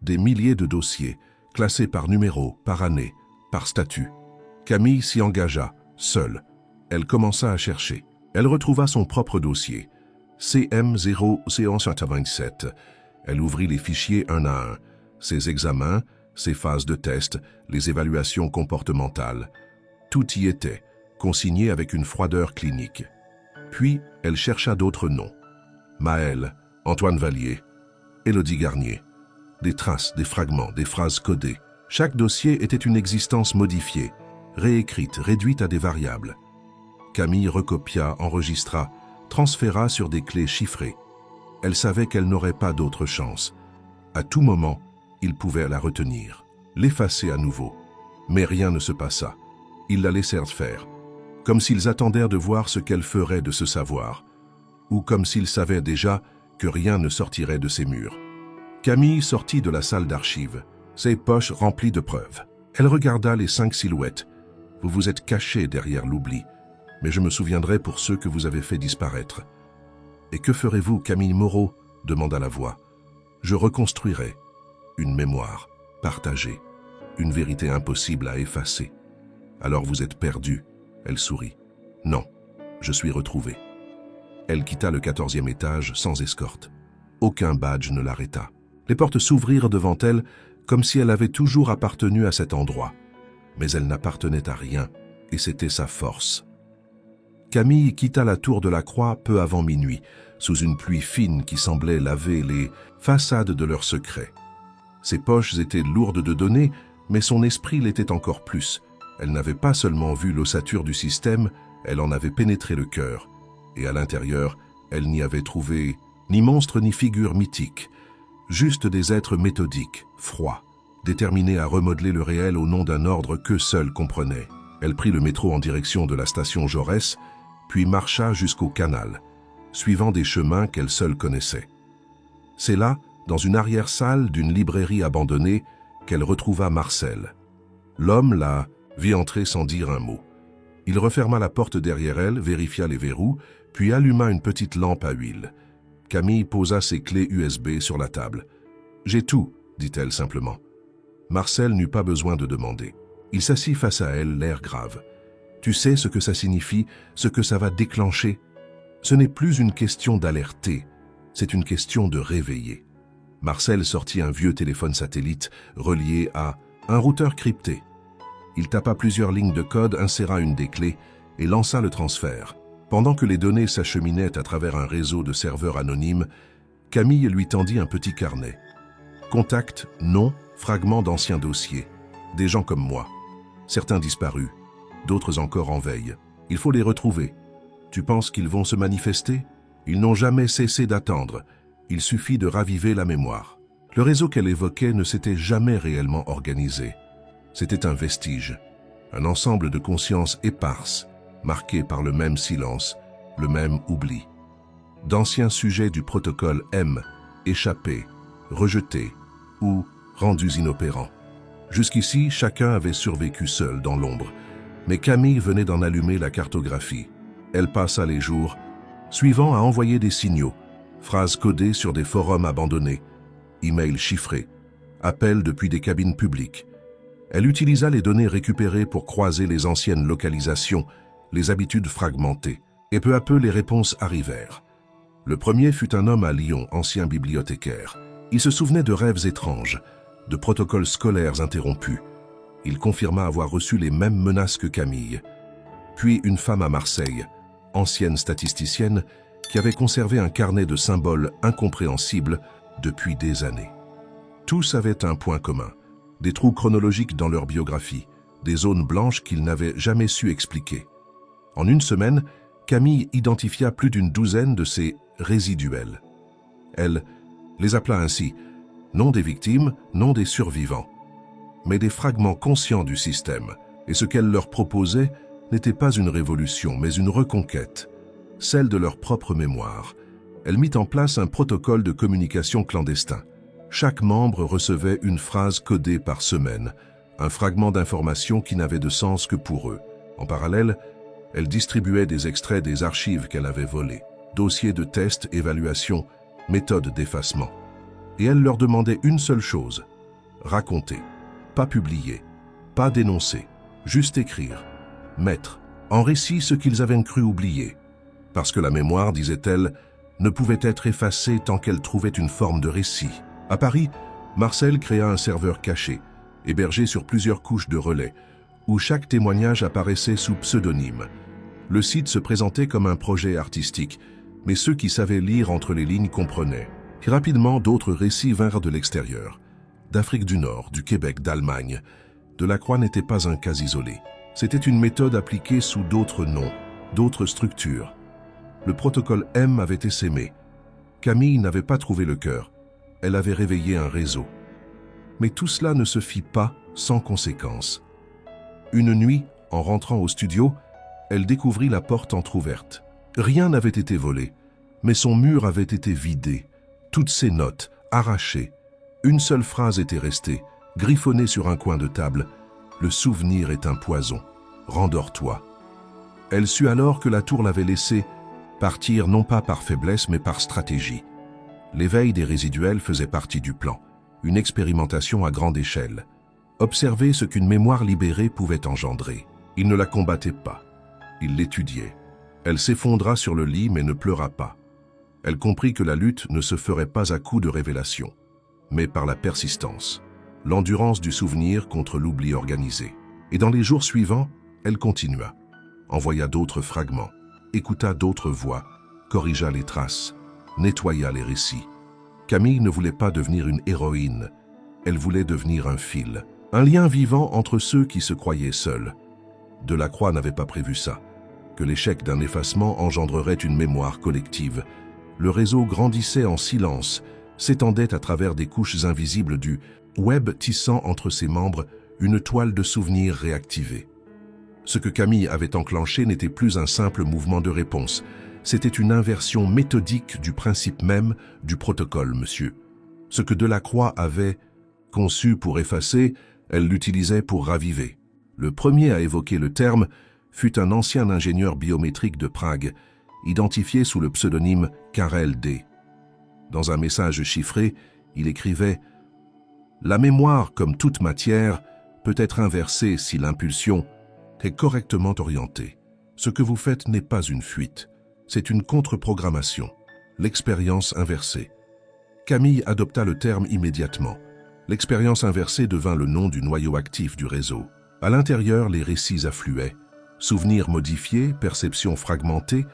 Des milliers de dossiers, classés par numéro, par année, par statut. Camille s'y engagea, seule. Elle commença à chercher. Elle retrouva son propre dossier. CM0C127. Elle ouvrit les fichiers un à un. Ses examens, ses phases de test, les évaluations comportementales. Tout y était, consigné avec une froideur clinique. Puis, elle chercha d'autres noms. Maëlle, Antoine Vallier, Élodie Garnier. Des traces, des fragments, des phrases codées. Chaque dossier était une existence modifiée, réécrite, réduite à des variables. Camille recopia, enregistra, transféra sur des clés chiffrées. Elle savait qu'elle n'aurait pas d'autre chance. À tout moment, ils pouvaient la retenir, l'effacer à nouveau. Mais rien ne se passa. Ils la laissèrent faire, comme s'ils attendèrent de voir ce qu'elle ferait de ce savoir, ou comme s'ils savaient déjà que rien ne sortirait de ces murs. Camille sortit de la salle d'archives, ses poches remplies de preuves. Elle regarda les 5 silhouettes. Vous vous êtes cachés derrière l'oubli, mais je me souviendrai pour ceux que vous avez fait disparaître. Et que ferez-vous, Camille Moreau ? Demanda la voix. Je reconstruirai. Une mémoire, partagée. Une vérité impossible à effacer. Alors vous êtes perdu. Elle sourit. Non, je suis retrouvée. Elle quitta le 14e étage sans escorte. Aucun badge ne l'arrêta. Les portes s'ouvrirent devant elle comme si elle avait toujours appartenu à cet endroit. Mais elle n'appartenait à rien, et c'était sa force. Camille quitta la tour de la Croix peu avant minuit, sous une pluie fine qui semblait laver les façades de leurs secrets. Ses poches étaient lourdes de données, mais son esprit l'était encore plus. Elle n'avait pas seulement vu l'ossature du système, elle en avait pénétré le cœur. Et à l'intérieur, elle n'y avait trouvé ni monstre ni figure mythique, juste des êtres méthodiques, froids, déterminés à remodeler le réel au nom d'un ordre qu'eux seuls comprenaient. Elle prit le métro en direction de la station Jaurès, puis marcha jusqu'au canal, suivant des chemins qu'elle seule connaissait. C'est là, dans une arrière-salle d'une librairie abandonnée, qu'elle retrouva Marcel. L'homme la vit entrer sans dire un mot. Il referma la porte derrière elle, vérifia les verrous, puis alluma une petite lampe à huile. Camille posa ses clés USB sur la table. « J'ai tout », dit-elle simplement. Marcel n'eut pas besoin de demander. Il s'assit face à elle, l'air grave. « Tu sais ce que ça signifie, ce que ça va déclencher ? Ce n'est plus une question d'alerter, c'est une question de réveiller. » Marcel sortit un vieux téléphone satellite relié à un routeur crypté. Il tapa plusieurs lignes de code, inséra une des clés et lança le transfert. Pendant que les données s'acheminaient à travers un réseau de serveurs anonymes, Camille lui tendit un petit carnet. Contact, nom, fragments d'anciens dossiers. Des gens comme moi. Certains disparus, d'autres encore en veille. Il faut les retrouver. Tu penses qu'ils vont se manifester ? Ils n'ont jamais cessé d'attendre. Il suffit de raviver la mémoire. Le réseau qu'elle évoquait ne s'était jamais réellement organisé. C'était un vestige, un ensemble de consciences éparses, marquées par le même silence, le même oubli. D'anciens sujets du protocole M, échappés, rejetés ou rendus inopérants. Jusqu'ici, chacun avait survécu seul dans l'ombre, mais Camille venait d'en allumer la cartographie. Elle passa les jours suivants à envoyer des signaux, phrases codées sur des forums abandonnés, emails chiffrés, appels depuis des cabines publiques. Elle utilisa les données récupérées pour croiser les anciennes localisations, les habitudes fragmentées, et peu à peu les réponses arrivèrent. Le premier fut un homme à Lyon, ancien bibliothécaire. Il se souvenait de rêves étranges, de protocoles scolaires interrompus. Il confirma avoir reçu les mêmes menaces que Camille. Puis une femme à Marseille, ancienne statisticienne, qui avait conservé un carnet de symboles incompréhensibles depuis des années. Tous avaient un point commun, des trous chronologiques dans leur biographie, des zones blanches qu'ils n'avaient jamais su expliquer. En une semaine, Camille identifia plus d'une douzaine de ces résiduels. Elle les appela ainsi, non des victimes, non des survivants, mais des fragments conscients du système, et ce qu'elle leur proposait n'était pas une révolution, mais une reconquête, celle de leur propre mémoire. Elle mit en place un protocole de communication clandestin. Chaque membre recevait une phrase codée par semaine, un fragment d'information qui n'avait de sens que pour eux. En parallèle, elle distribuait des extraits des archives qu'elle avait volées, dossiers de tests, évaluations, méthodes d'effacement. Et elle leur demandait une seule chose, raconter, pas publier, pas dénoncer, juste écrire, mettre en récit ce qu'ils avaient cru oublier. Parce que la mémoire, disait-elle, ne pouvait être effacée tant qu'elle trouvait une forme de récit. À Paris, Marcel créa un serveur caché, hébergé sur plusieurs couches de relais, où chaque témoignage apparaissait sous pseudonyme. Le site se présentait comme un projet artistique, mais ceux qui savaient lire entre les lignes comprenaient. Et rapidement, d'autres récits vinrent de l'extérieur, d'Afrique du Nord, du Québec, d'Allemagne. Delacroix n'était pas un cas isolé. C'était une méthode appliquée sous d'autres noms, d'autres structures. Le protocole M avait essaimé. Camille n'avait pas trouvé le cœur. Elle avait réveillé un réseau. Mais tout cela ne se fit pas sans conséquence. Une nuit, en rentrant au studio, elle découvrit la porte entr'ouverte. Rien n'avait été volé, mais son mur avait été vidé. Toutes ses notes, arrachées. Une seule phrase était restée, griffonnée sur un coin de table. « Le souvenir est un poison. Rendors-toi. » Elle sut alors que la tour l'avait laissée partir non pas par faiblesse mais par stratégie. L'éveil des résiduels faisait partie du plan, une expérimentation à grande échelle. Observer ce qu'une mémoire libérée pouvait engendrer. Il ne la combattait pas, il l'étudiait. Elle s'effondra sur le lit mais ne pleura pas. Elle comprit que la lutte ne se ferait pas à coup de révélation, mais par la persistance, l'endurance du souvenir contre l'oubli organisé. Et dans les jours suivants, elle continua, envoya d'autres fragments, écouta d'autres voix, corrigea les traces, nettoya les récits. Camille ne voulait pas devenir une héroïne, elle voulait devenir un fil, un lien vivant entre ceux qui se croyaient seuls. Delacroix n'avait pas prévu ça, que l'échec d'un effacement engendrerait une mémoire collective. Le réseau grandissait en silence, s'étendait à travers des couches invisibles du web, tissant entre ses membres une toile de souvenirs réactivée. Ce que Camille avait enclenché n'était plus un simple mouvement de réponse, C'était une inversion méthodique du principe même du protocole, monsieur. Ce que Delacroix avait conçu pour effacer, elle l'utilisait pour raviver. Le premier à évoquer le terme fut un ancien ingénieur biométrique de Prague, identifié sous le pseudonyme Karel D. Dans un message chiffré, il écrivait « La mémoire, comme toute matière, peut être inversée si l'impulsion est correctement orientée. Ce que vous faites n'est pas une fuite, c'est une contre-programmation, l'expérience inversée. » Camille adopta le terme immédiatement. L'expérience inversée devint le nom du noyau actif du réseau. À l'intérieur, les récits affluaient. Souvenirs modifiés, perceptions fragmentées,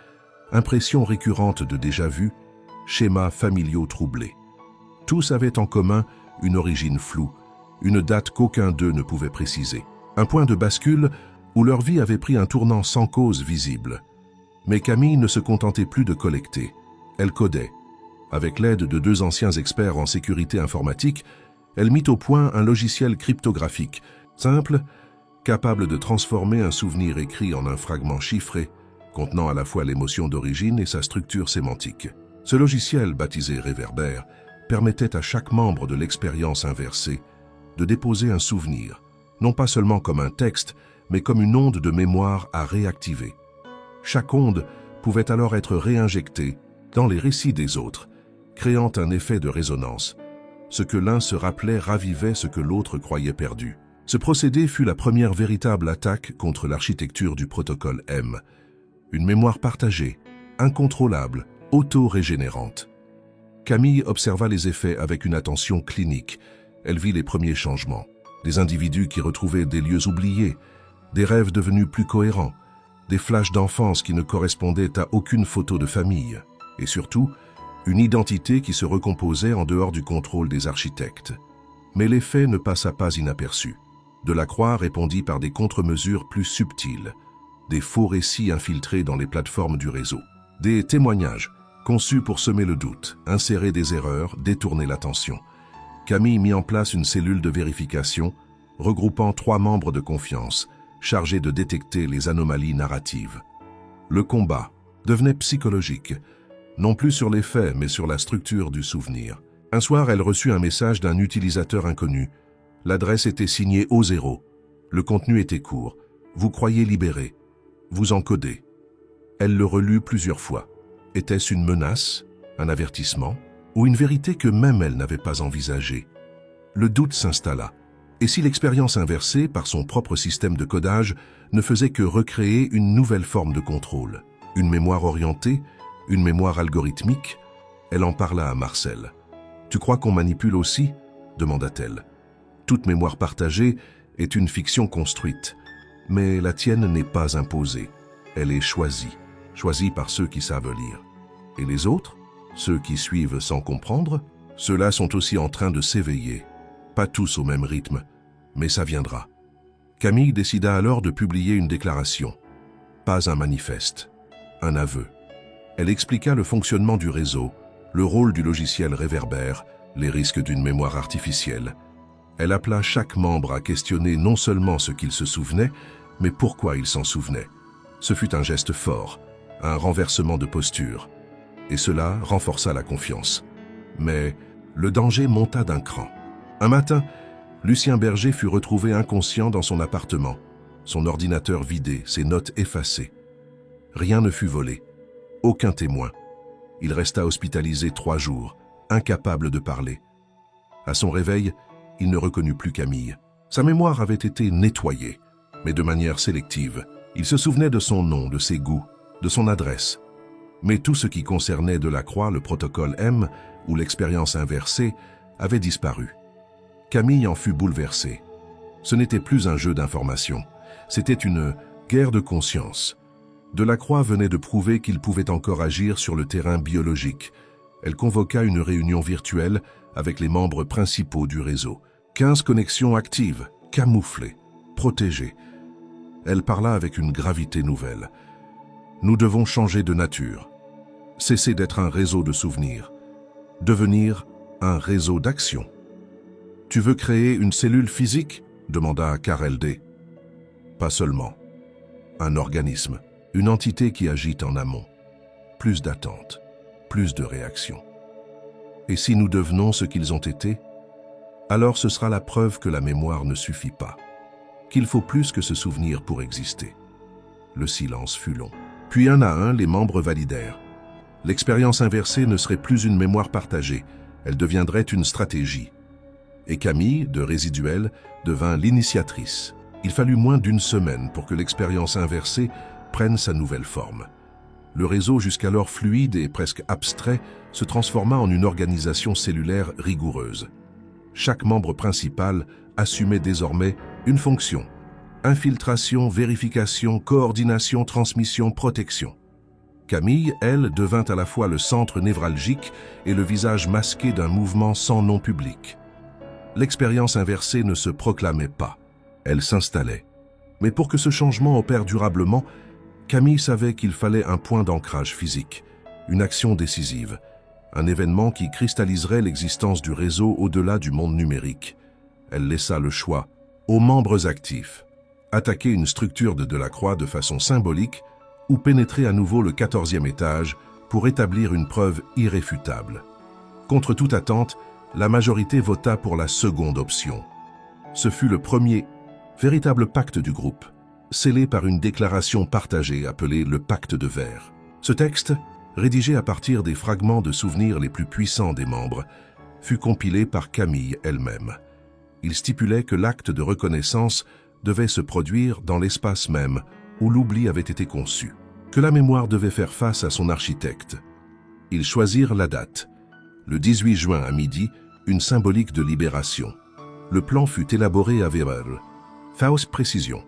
impressions récurrentes de déjà-vu, schémas familiaux troublés. Tous avaient en commun une origine floue, une date qu'aucun d'eux ne pouvait préciser. Un point de bascule où leur vie avait pris un tournant sans cause visible. Mais Camille ne se contentait plus de collecter. Elle codait. Avec l'aide de 2 anciens experts en sécurité informatique, elle mit au point un logiciel cryptographique, simple, capable de transformer un souvenir écrit en un fragment chiffré, contenant à la fois l'émotion d'origine et sa structure sémantique. Ce logiciel, baptisé Réverbère, permettait à chaque membre de l'expérience inversée de déposer un souvenir, non pas seulement comme un texte, mais comme une onde de mémoire à réactiver. Chaque onde pouvait alors être réinjectée dans les récits des autres, créant un effet de résonance. Ce que l'un se rappelait ravivait ce que l'autre croyait perdu. Ce procédé fut la première véritable attaque contre l'architecture du protocole M. Une mémoire partagée, incontrôlable, auto-régénérante. Camille observa les effets avec une attention clinique. Elle vit les premiers changements. Des individus qui retrouvaient des lieux oubliés, des rêves devenus plus cohérents, des flashs d'enfance qui ne correspondaient à aucune photo de famille, et surtout, une identité qui se recomposait en dehors du contrôle des architectes. Mais l'effet ne passa pas inaperçu. Delacroix répondit par des contre-mesures plus subtiles, des faux récits infiltrés dans les plateformes du réseau, des témoignages conçus pour semer le doute, insérer des erreurs, détourner l'attention. Camille mit en place une cellule de vérification regroupant 3 membres de confiance, chargés de détecter les anomalies narratives. Le combat devenait psychologique, non plus sur les faits, mais sur la structure du souvenir. Un soir, elle reçut un message d'un utilisateur inconnu. L'adresse était signée O0. Le contenu était court. Vous croyez libéré. Vous encodez. Elle le relut plusieurs fois. Était-ce une menace, un avertissement, ou une vérité que même elle n'avait pas envisagée? Le doute s'installa. Et si l'expérience inversée, par son propre système de codage, ne faisait que recréer une nouvelle forme de contrôle? Une mémoire orientée, une mémoire algorithmique? Elle en parla à Marcel. « Tu crois qu'on manipule aussi ?» demanda-t-elle. « Toute mémoire partagée est une fiction construite, mais la tienne n'est pas imposée. Elle est choisie, choisie par ceux qui savent lire. Et les autres, ceux qui suivent sans comprendre, ceux-là sont aussi en train de s'éveiller. Pas tous au même rythme, mais ça viendra. » Camille décida alors de publier une déclaration. Pas un manifeste, un aveu. Elle expliqua le fonctionnement du réseau, le rôle du logiciel Réverbère, les risques d'une mémoire artificielle. Elle appela chaque membre à questionner non seulement ce qu'il se souvenait, mais pourquoi il s'en souvenait. Ce fut un geste fort, un renversement de posture. Et cela renforça la confiance. Mais le danger monta d'un cran. Un matin, Lucien Berger fut retrouvé inconscient dans son appartement, son ordinateur vidé, ses notes effacées. Rien ne fut volé, aucun témoin. Il resta hospitalisé 3 jours, incapable de parler. À son réveil, il ne reconnut plus Camille. Sa mémoire avait été nettoyée, mais de manière sélective. Il se souvenait de son nom, de ses goûts, de son adresse. Mais tout ce qui concernait Delacroix, le protocole M ou l'expérience inversée avait disparu. Camille en fut bouleversée. Ce n'était plus un jeu d'information, c'était une guerre de conscience. Delacroix venait de prouver qu'il pouvait encore agir sur le terrain biologique. Elle convoqua une réunion virtuelle avec les membres principaux du réseau. 15 connexions actives, camouflées, protégées. Elle parla avec une gravité nouvelle. Nous devons changer de nature. Cesser d'être un réseau de souvenirs. Devenir un réseau d'action. Tu veux créer une cellule physique ? Demanda Karel D. Pas seulement. Un organisme. Une entité qui agit en amont. plus d'attente, plus de réaction. Et si nous devenons ce qu'ils ont été, alors ce sera la preuve que la mémoire ne suffit pas, qu'il faut plus que ce souvenir pour exister. Le silence fut long. Puis un à un, les membres validèrent. L'expérience inversée ne serait plus une mémoire partagée, elle deviendrait une stratégie. Et Camille, de Résiduel, devint l'initiatrice. Il fallut moins d'une semaine pour que l'expérience inversée prenne sa nouvelle forme. Le réseau, jusqu'alors fluide et presque abstrait, se transforma en une organisation cellulaire rigoureuse. Chaque membre principal assumait désormais une fonction. Infiltration, vérification, coordination, transmission, protection. Camille, elle, devint à la fois le centre névralgique et le visage masqué d'un mouvement sans nom public. L'expérience inversée ne se proclamait pas, elle s'installait. Mais pour que ce changement opère durablement, Camille savait qu'il fallait un point d'ancrage physique, une action décisive, un événement qui cristalliserait l'existence du réseau au-delà du monde numérique. Elle laissa le choix aux membres actifs. Attaquer une structure de Delacroix de façon symbolique ou pénétrer à nouveau le 14e étage pour établir une preuve irréfutable. Contre toute attente, la majorité vota pour la seconde option. Ce fut le premier véritable pacte du groupe, scellé par une déclaration partagée appelée le Pacte de Verre. Ce texte, rédigé à partir des fragments de souvenirs les plus puissants des membres, fut compilé par Camille elle-même. Il stipulait que l'acte de reconnaissance devait se produire dans l'espace même où l'oubli avait été conçu, que la mémoire devait faire face à son architecte. Ils choisirent la date, le 18 juin à midi, une symbolique de libération. Le plan fut élaboré à Weber. Faust précision.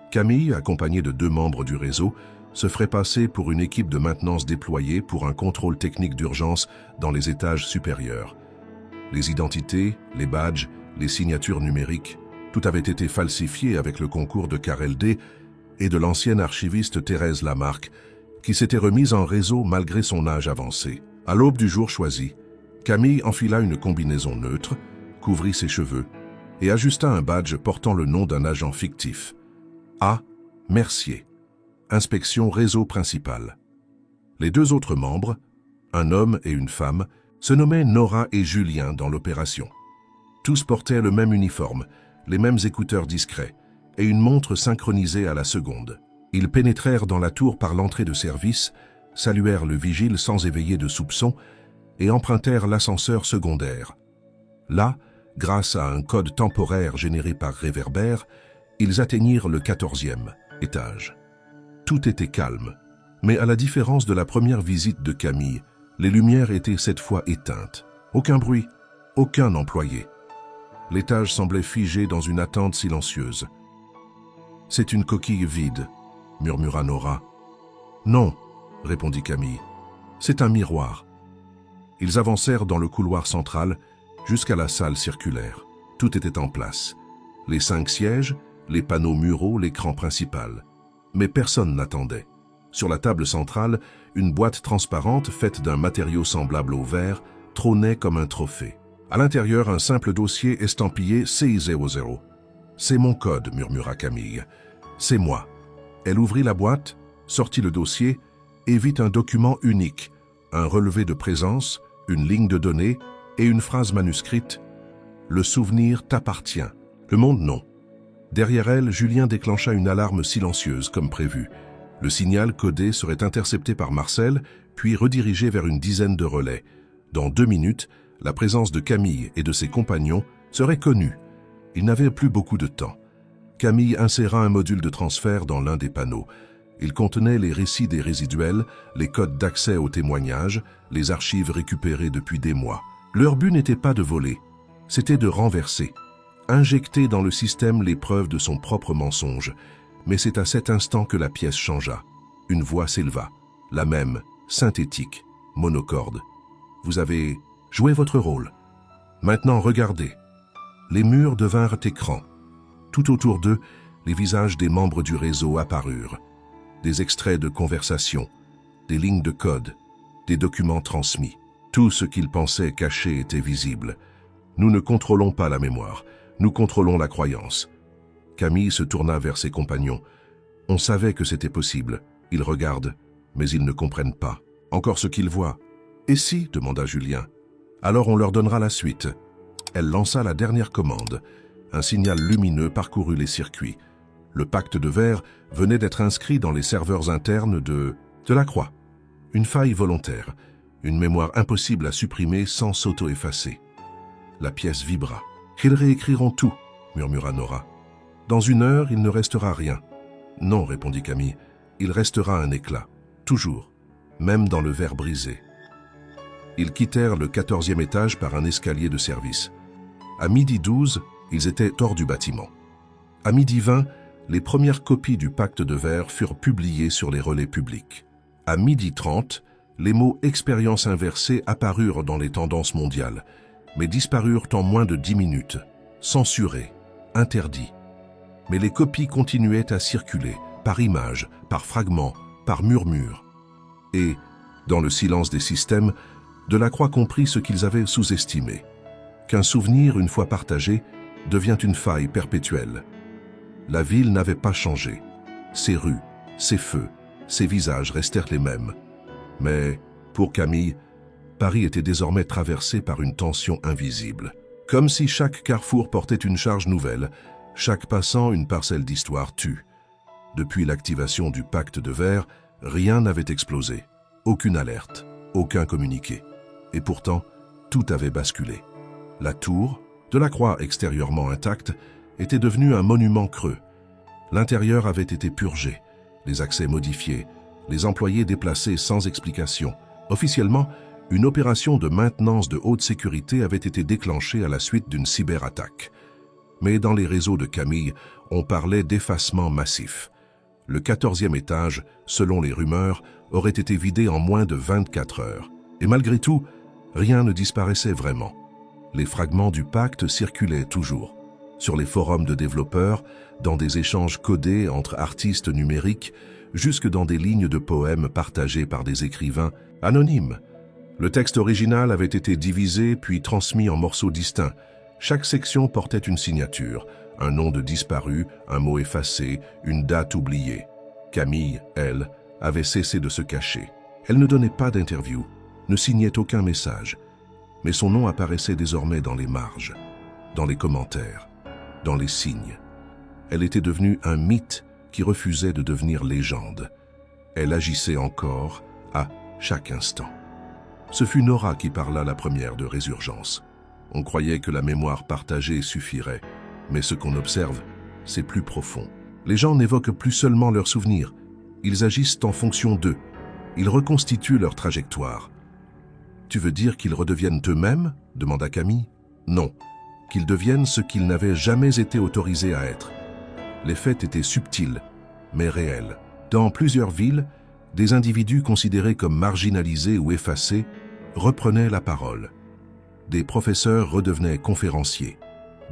Camille, accompagnée de 2 membres du réseau, se ferait passer pour une équipe de maintenance déployée pour un contrôle technique d'urgence dans les étages supérieurs. Les identités, les badges, les signatures numériques, tout avait été falsifié avec le concours de Karel D et de l'ancienne archiviste Thérèse Lamarck, qui s'était remise en réseau malgré son âge avancé. À l'aube du jour choisi, Camille enfila une combinaison neutre, couvrit ses cheveux et ajusta un badge portant le nom d'un agent fictif. A. Mercier. Inspection réseau principal. Les 2 autres membres, un homme et une femme, se nommaient Nora et Julien dans l'opération. Tous portaient le même uniforme, les mêmes écouteurs discrets et une montre synchronisée à la seconde. Ils pénétrèrent dans la tour par l'entrée de service, saluèrent le vigile sans éveiller de soupçons et empruntèrent l'ascenseur secondaire. Là, grâce à un code temporaire généré par réverbère, ils atteignirent le 14e étage. Tout était calme, mais à la différence de la première visite de Camille, les lumières étaient cette fois éteintes. Aucun bruit, aucun employé. L'étage semblait figé dans une attente silencieuse. « C'est une coquille vide », murmura Nora. « Non », répondit Camille, « c'est un miroir. » Ils avancèrent dans le couloir central jusqu'à la salle circulaire. Tout était en place. Les 5 sièges, les panneaux muraux, l'écran principal. Mais personne n'attendait. Sur la table centrale, une boîte transparente faite d'un matériau semblable au verre trônait comme un trophée. À l'intérieur, un simple dossier estampillé CI00. « C'est mon code », murmura Camille. « C'est moi. » Elle ouvrit la boîte, sortit le dossier et vit un document unique, un relevé de présence, une ligne de données et une phrase manuscrite « Le souvenir t'appartient. » Le monde non. Derrière elle, Julien déclencha une alarme silencieuse comme prévu. Le signal codé serait intercepté par Marcel, puis redirigé vers une dizaine de relais. Dans 2 minutes, la présence de Camille et de ses compagnons serait connue. Il n'avait plus beaucoup de temps. Camille inséra un module de transfert dans l'un des panneaux. Il contenait les récits des résiduels, les codes d'accès aux témoignages, les archives récupérées depuis des mois. Leur but n'était pas de voler, c'était de renverser, injecter dans le système les preuves de son propre mensonge. Mais c'est à cet instant que la pièce changea. Une voix s'éleva, la même, synthétique, monocorde. « Vous avez joué votre rôle. Maintenant, regardez. » Les murs devinrent écrans. Tout autour d'eux, les visages des membres du réseau apparurent. Des extraits de conversation, des lignes de code, des documents transmis. Tout ce qu'ils pensaient caché était visible. Nous ne contrôlons pas la mémoire, nous contrôlons la croyance. Camille se tourna vers ses compagnons. On savait que c'était possible. Ils regardent, mais ils ne comprennent pas. Encore ce qu'ils voient. Et si, demanda Julien. Alors on leur donnera la suite. Elle lança la dernière commande. Un signal lumineux parcourut les circuits. Le pacte de verre venait d'être inscrit dans les serveurs internes de la Croix. Une faille volontaire, une mémoire impossible à supprimer sans s'auto-effacer. La pièce vibra. « Ils réécriront tout », murmura Nora. « Dans 1 heure, il ne restera rien. »« Non, » répondit Camille, « il restera un éclat. Toujours. Même dans le verre brisé. » Ils quittèrent le 14e étage par un escalier de service. À 12h12, ils étaient hors du bâtiment. À 12h20, les premières copies du pacte de verre furent publiées sur les relais publics. À 12h30, les mots « expérience inversée » apparurent dans les tendances mondiales, mais disparurent en moins de 10 minutes, censurés, interdits. Mais les copies continuaient à circuler, par images, par fragments, par murmures. Et, dans le silence des systèmes, Delacroix comprit ce qu'ils avaient sous-estimé, qu'un souvenir, une fois partagé, devient une faille perpétuelle. La ville n'avait pas changé. Ses rues, ses feux, ses visages restèrent les mêmes. Mais, pour Camille, Paris était désormais traversé par une tension invisible. Comme si chaque carrefour portait une charge nouvelle, chaque passant une parcelle d'histoire tue. Depuis l'activation du pacte de verre, rien n'avait explosé. Aucune alerte, aucun communiqué. Et pourtant, tout avait basculé. La tour, Delacroix extérieurement intacte, était devenue un monument creux. L'intérieur avait été purgé, les accès modifiés, les employés déplacés sans explication. Officiellement, une opération de maintenance de haute sécurité avait été déclenchée à la suite d'une cyberattaque. Mais dans les réseaux de Camille, on parlait d'effacement massif. Le 14e étage, selon les rumeurs, aurait été vidé en moins de 24 heures. Et malgré tout, rien ne disparaissait vraiment. Les fragments du pacte circulaient toujours. Sur les forums de développeurs, dans des échanges codés entre artistes numériques, jusque dans des lignes de poèmes partagées par des écrivains anonymes. Le texte original avait été divisé puis transmis en morceaux distincts. Chaque section portait une signature, un nom de disparu, un mot effacé, une date oubliée. Camille, elle, avait cessé de se cacher. Elle ne donnait pas d'interview, ne signait aucun message. Mais son nom apparaissait désormais dans les marges, dans les commentaires, dans les signes. Elle était devenue un mythe qui refusait de devenir légende. Elle agissait encore à chaque instant. Ce fut Nora qui parla la première de résurgence. On croyait que la mémoire partagée suffirait, mais ce qu'on observe, c'est plus profond. Les gens n'évoquent plus seulement leurs souvenirs, ils agissent en fonction d'eux, ils reconstituent leur trajectoire. « Tu veux dire qu'ils redeviennent eux-mêmes » demanda Camille. « Non, qu'ils deviennent ce qu'ils n'avaient jamais été autorisés à être. » Les faits étaient subtils, mais réels. Dans plusieurs villes, des individus considérés comme marginalisés ou effacés reprenaient la parole. Des professeurs redevenaient conférenciers.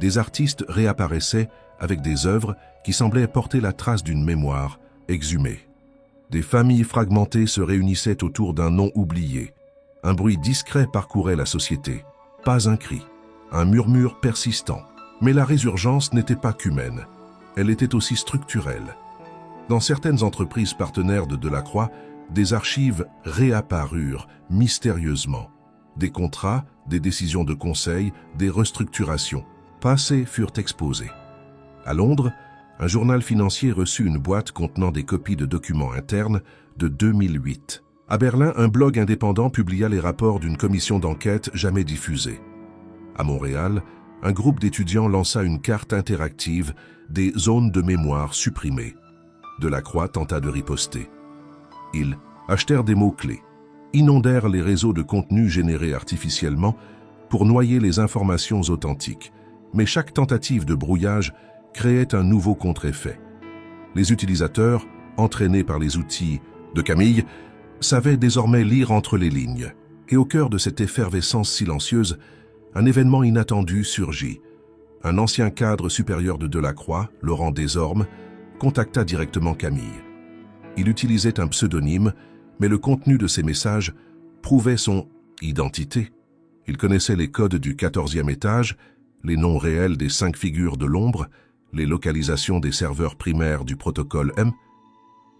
Des artistes réapparaissaient avec des œuvres qui semblaient porter la trace d'une mémoire exhumée. Des familles fragmentées se réunissaient autour d'un nom oublié. Un bruit discret parcourait la société. Pas un cri, un murmure persistant. Mais la résurgence n'était pas qu'humaine. Elle était aussi structurelle. Dans certaines entreprises partenaires de Delacroix, des archives réapparurent mystérieusement. Des contrats, des décisions de conseil, des restructurations passées furent exposées. À Londres, un journal financier reçut une boîte contenant des copies de documents internes de 2008. À Berlin, un blog indépendant publia les rapports d'une commission d'enquête jamais diffusée. À Montréal, un groupe d'étudiants lança une carte interactive des zones de mémoire supprimées. Delacroix tenta de riposter. Ils achetèrent des mots-clés, inondèrent les réseaux de contenu générés artificiellement pour noyer les informations authentiques. Mais chaque tentative de brouillage créait un nouveau contre-effet. Les utilisateurs, entraînés par les outils de Camille, savaient désormais lire entre les lignes. Et au cœur de cette effervescence silencieuse, un événement inattendu surgit. Un ancien cadre supérieur de Delacroix, Laurent Desormes, contacta directement Camille. Il utilisait un pseudonyme, mais le contenu de ses messages prouvait son identité. Il connaissait les codes du 14e étage, les noms réels des 5 figures de l'ombre, les localisations des serveurs primaires du protocole M.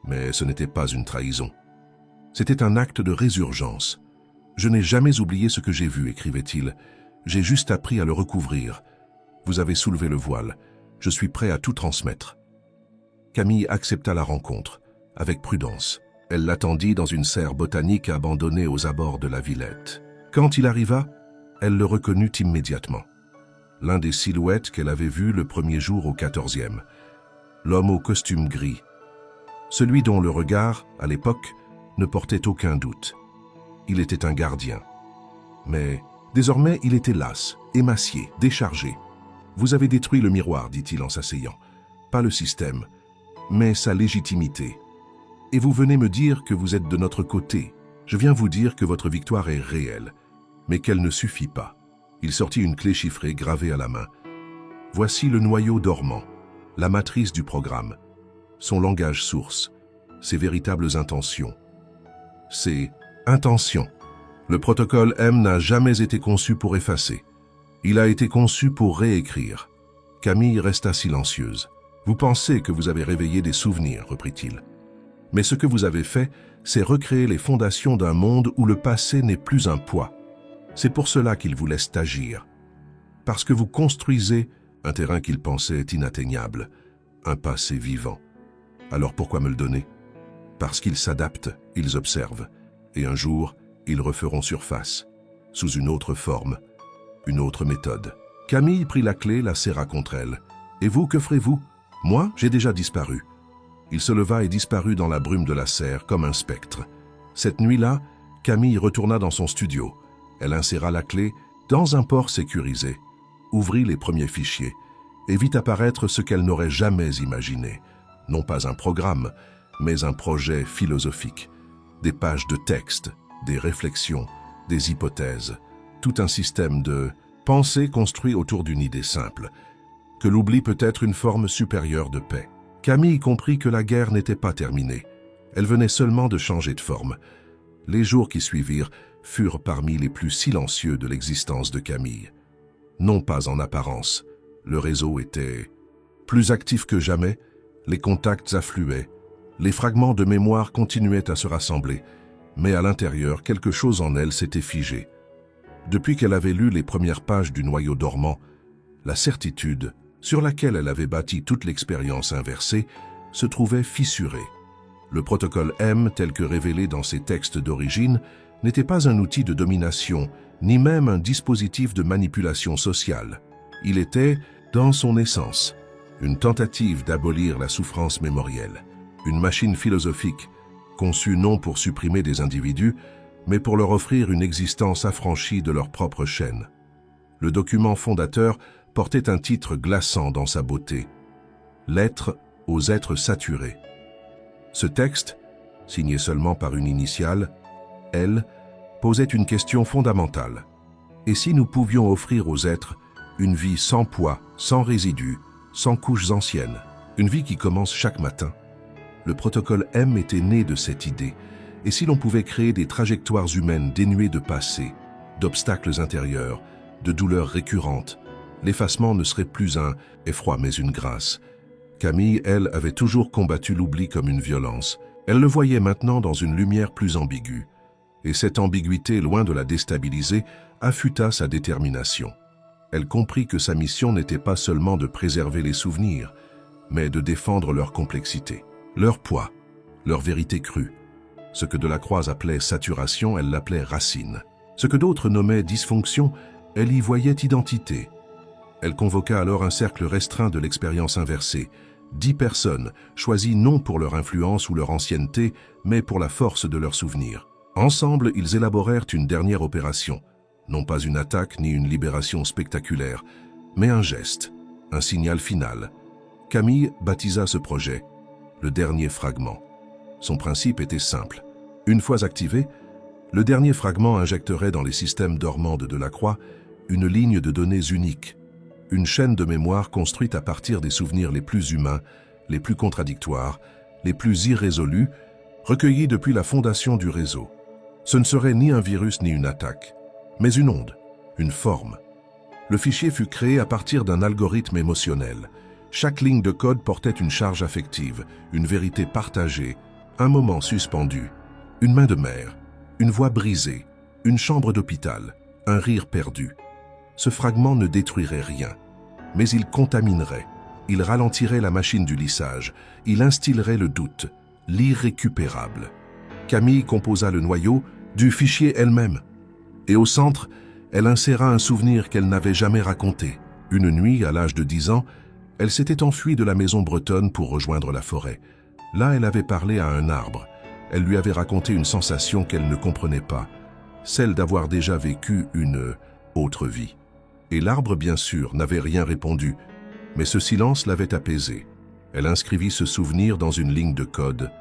Mais ce n'était pas une trahison. C'était un acte de résurgence. « Je n'ai jamais oublié ce que j'ai vu », écrivait-il. « J'ai juste appris à le recouvrir. Vous avez soulevé le voile. Je suis prêt à tout transmettre. » Camille accepta la rencontre, avec prudence. Elle l'attendit dans une serre botanique abandonnée aux abords de la Villette. Quand il arriva, elle le reconnut immédiatement. L'un des silhouettes qu'elle avait vues le premier jour au 14e. L'homme au costume gris. Celui dont le regard, à l'époque, ne portait aucun doute. Il était un gardien. Mais désormais, il était las, émacié, déchargé. « Vous avez détruit le miroir, dit-il en s'asseyant. Pas le système, mais sa légitimité. Et vous venez me dire que vous êtes de notre côté. Je viens vous dire que votre victoire est réelle, mais qu'elle ne suffit pas. » Il sortit une clé chiffrée gravée à la main. Voici le noyau dormant, la matrice du programme, son langage source, ses véritables intentions. Ses intentions. Le protocole M n'a jamais été conçu pour effacer. Il a été conçu pour réécrire. Camille resta silencieuse. « Vous pensez que vous avez réveillé des souvenirs, reprit-il. Mais ce que vous avez fait, c'est recréer les fondations d'un monde où le passé n'est plus un poids. C'est pour cela qu'il vous laisse agir. Parce que vous construisez un terrain qu'il pensait inatteignable, un passé vivant. Alors pourquoi me le donner? Parce qu'ils s'adaptent, ils observent, et un jour, ils referont surface, sous une autre forme, une autre méthode. » Camille prit la clé, la serra contre elle. « Et vous, que ferez-vous? Moi, j'ai déjà disparu. » Il se leva et disparut dans la brume de la serre, comme un spectre. Cette nuit-là, Camille retourna dans son studio. Elle inséra la clé dans un port sécurisé, ouvrit les premiers fichiers et vit apparaître ce qu'elle n'aurait jamais imaginé. Non pas un programme, mais un projet philosophique. Des pages de texte, des réflexions, des hypothèses. Tout un système de pensée construit autour d'une idée simple, que l'oubli peut être une forme supérieure de paix. Camille comprit que la guerre n'était pas terminée. Elle venait seulement de changer de forme. Les jours qui suivirent furent parmi les plus silencieux de l'existence de Camille. Non pas en apparence, le réseau était plus actif que jamais, les contacts affluaient, les fragments de mémoire continuaient à se rassembler, mais à l'intérieur, quelque chose en elle s'était figé. Depuis qu'elle avait lu les premières pages du noyau dormant, la certitude, sur laquelle elle avait bâti toute l'expérience inversée, se trouvait fissurée. Le protocole M, tel que révélé dans ses textes d'origine, n'était pas un outil de domination, ni même un dispositif de manipulation sociale. Il était, dans son essence, une tentative d'abolir la souffrance mémorielle, une machine philosophique, conçue non pour supprimer des individus, mais pour leur offrir une existence affranchie de leur propre chaîne. Le document fondateur portait un titre glaçant dans sa beauté, « Lettre aux êtres saturés ». Ce texte, signé seulement par une initiale, L, posait une question fondamentale. Et si nous pouvions offrir aux êtres une vie sans poids, sans résidus, sans couches anciennes, une vie qui commence chaque matin? Le protocole M était né de cette idée. Et si l'on pouvait créer des trajectoires humaines dénuées de passé, d'obstacles intérieurs, de douleurs récurrentes, l'effacement ne serait plus un effroi mais une grâce. Camille, elle, avait toujours combattu l'oubli comme une violence. Elle le voyait maintenant dans une lumière plus ambiguë. Et cette ambiguïté, loin de la déstabiliser, affûta sa détermination. Elle comprit que sa mission n'était pas seulement de préserver les souvenirs, mais de défendre leur complexité, leur poids, leur vérité crue. Ce que Delacroix appelait saturation, elle l'appelait racine. Ce que d'autres nommaient dysfonction, elle y voyait identité. Elle convoqua alors un cercle restreint de l'expérience inversée, 10 personnes, choisies non pour leur influence ou leur ancienneté, mais pour la force de leurs souvenirs. Ensemble, ils élaborèrent une dernière opération, non pas une attaque ni une libération spectaculaire, mais un geste, un signal final. Camille baptisa ce projet « Le dernier fragment ». Son principe était simple. Une fois activé, le dernier fragment injecterait dans les systèmes dormants de Delacroix une ligne de données unique, une chaîne de mémoire construite à partir des souvenirs les plus humains, les plus contradictoires, les plus irrésolus, recueillis depuis la fondation du réseau. Ce ne serait ni un virus ni une attaque, mais une onde, une forme. Le fichier fut créé à partir d'un algorithme émotionnel. Chaque ligne de code portait une charge affective, une vérité partagée, un moment suspendu, Une main de mère, une voix brisée, une chambre d'hôpital, un rire perdu. Ce fragment ne détruirait rien, mais il contaminerait. Il ralentirait la machine du lissage. Il instillerait le doute, l'irrécupérable. Camille composa le noyau du fichier elle-même. Et au centre, elle inséra un souvenir qu'elle n'avait jamais raconté. Une nuit, à l'âge de 10 ans, elle s'était enfuie de la maison bretonne pour rejoindre la forêt. Là, elle avait parlé à un arbre. Elle lui avait raconté une sensation qu'elle ne comprenait pas, celle d'avoir déjà vécu une autre vie. Et l'arbre, bien sûr, n'avait rien répondu, mais ce silence l'avait apaisée. Elle inscrivit ce souvenir dans une ligne de code.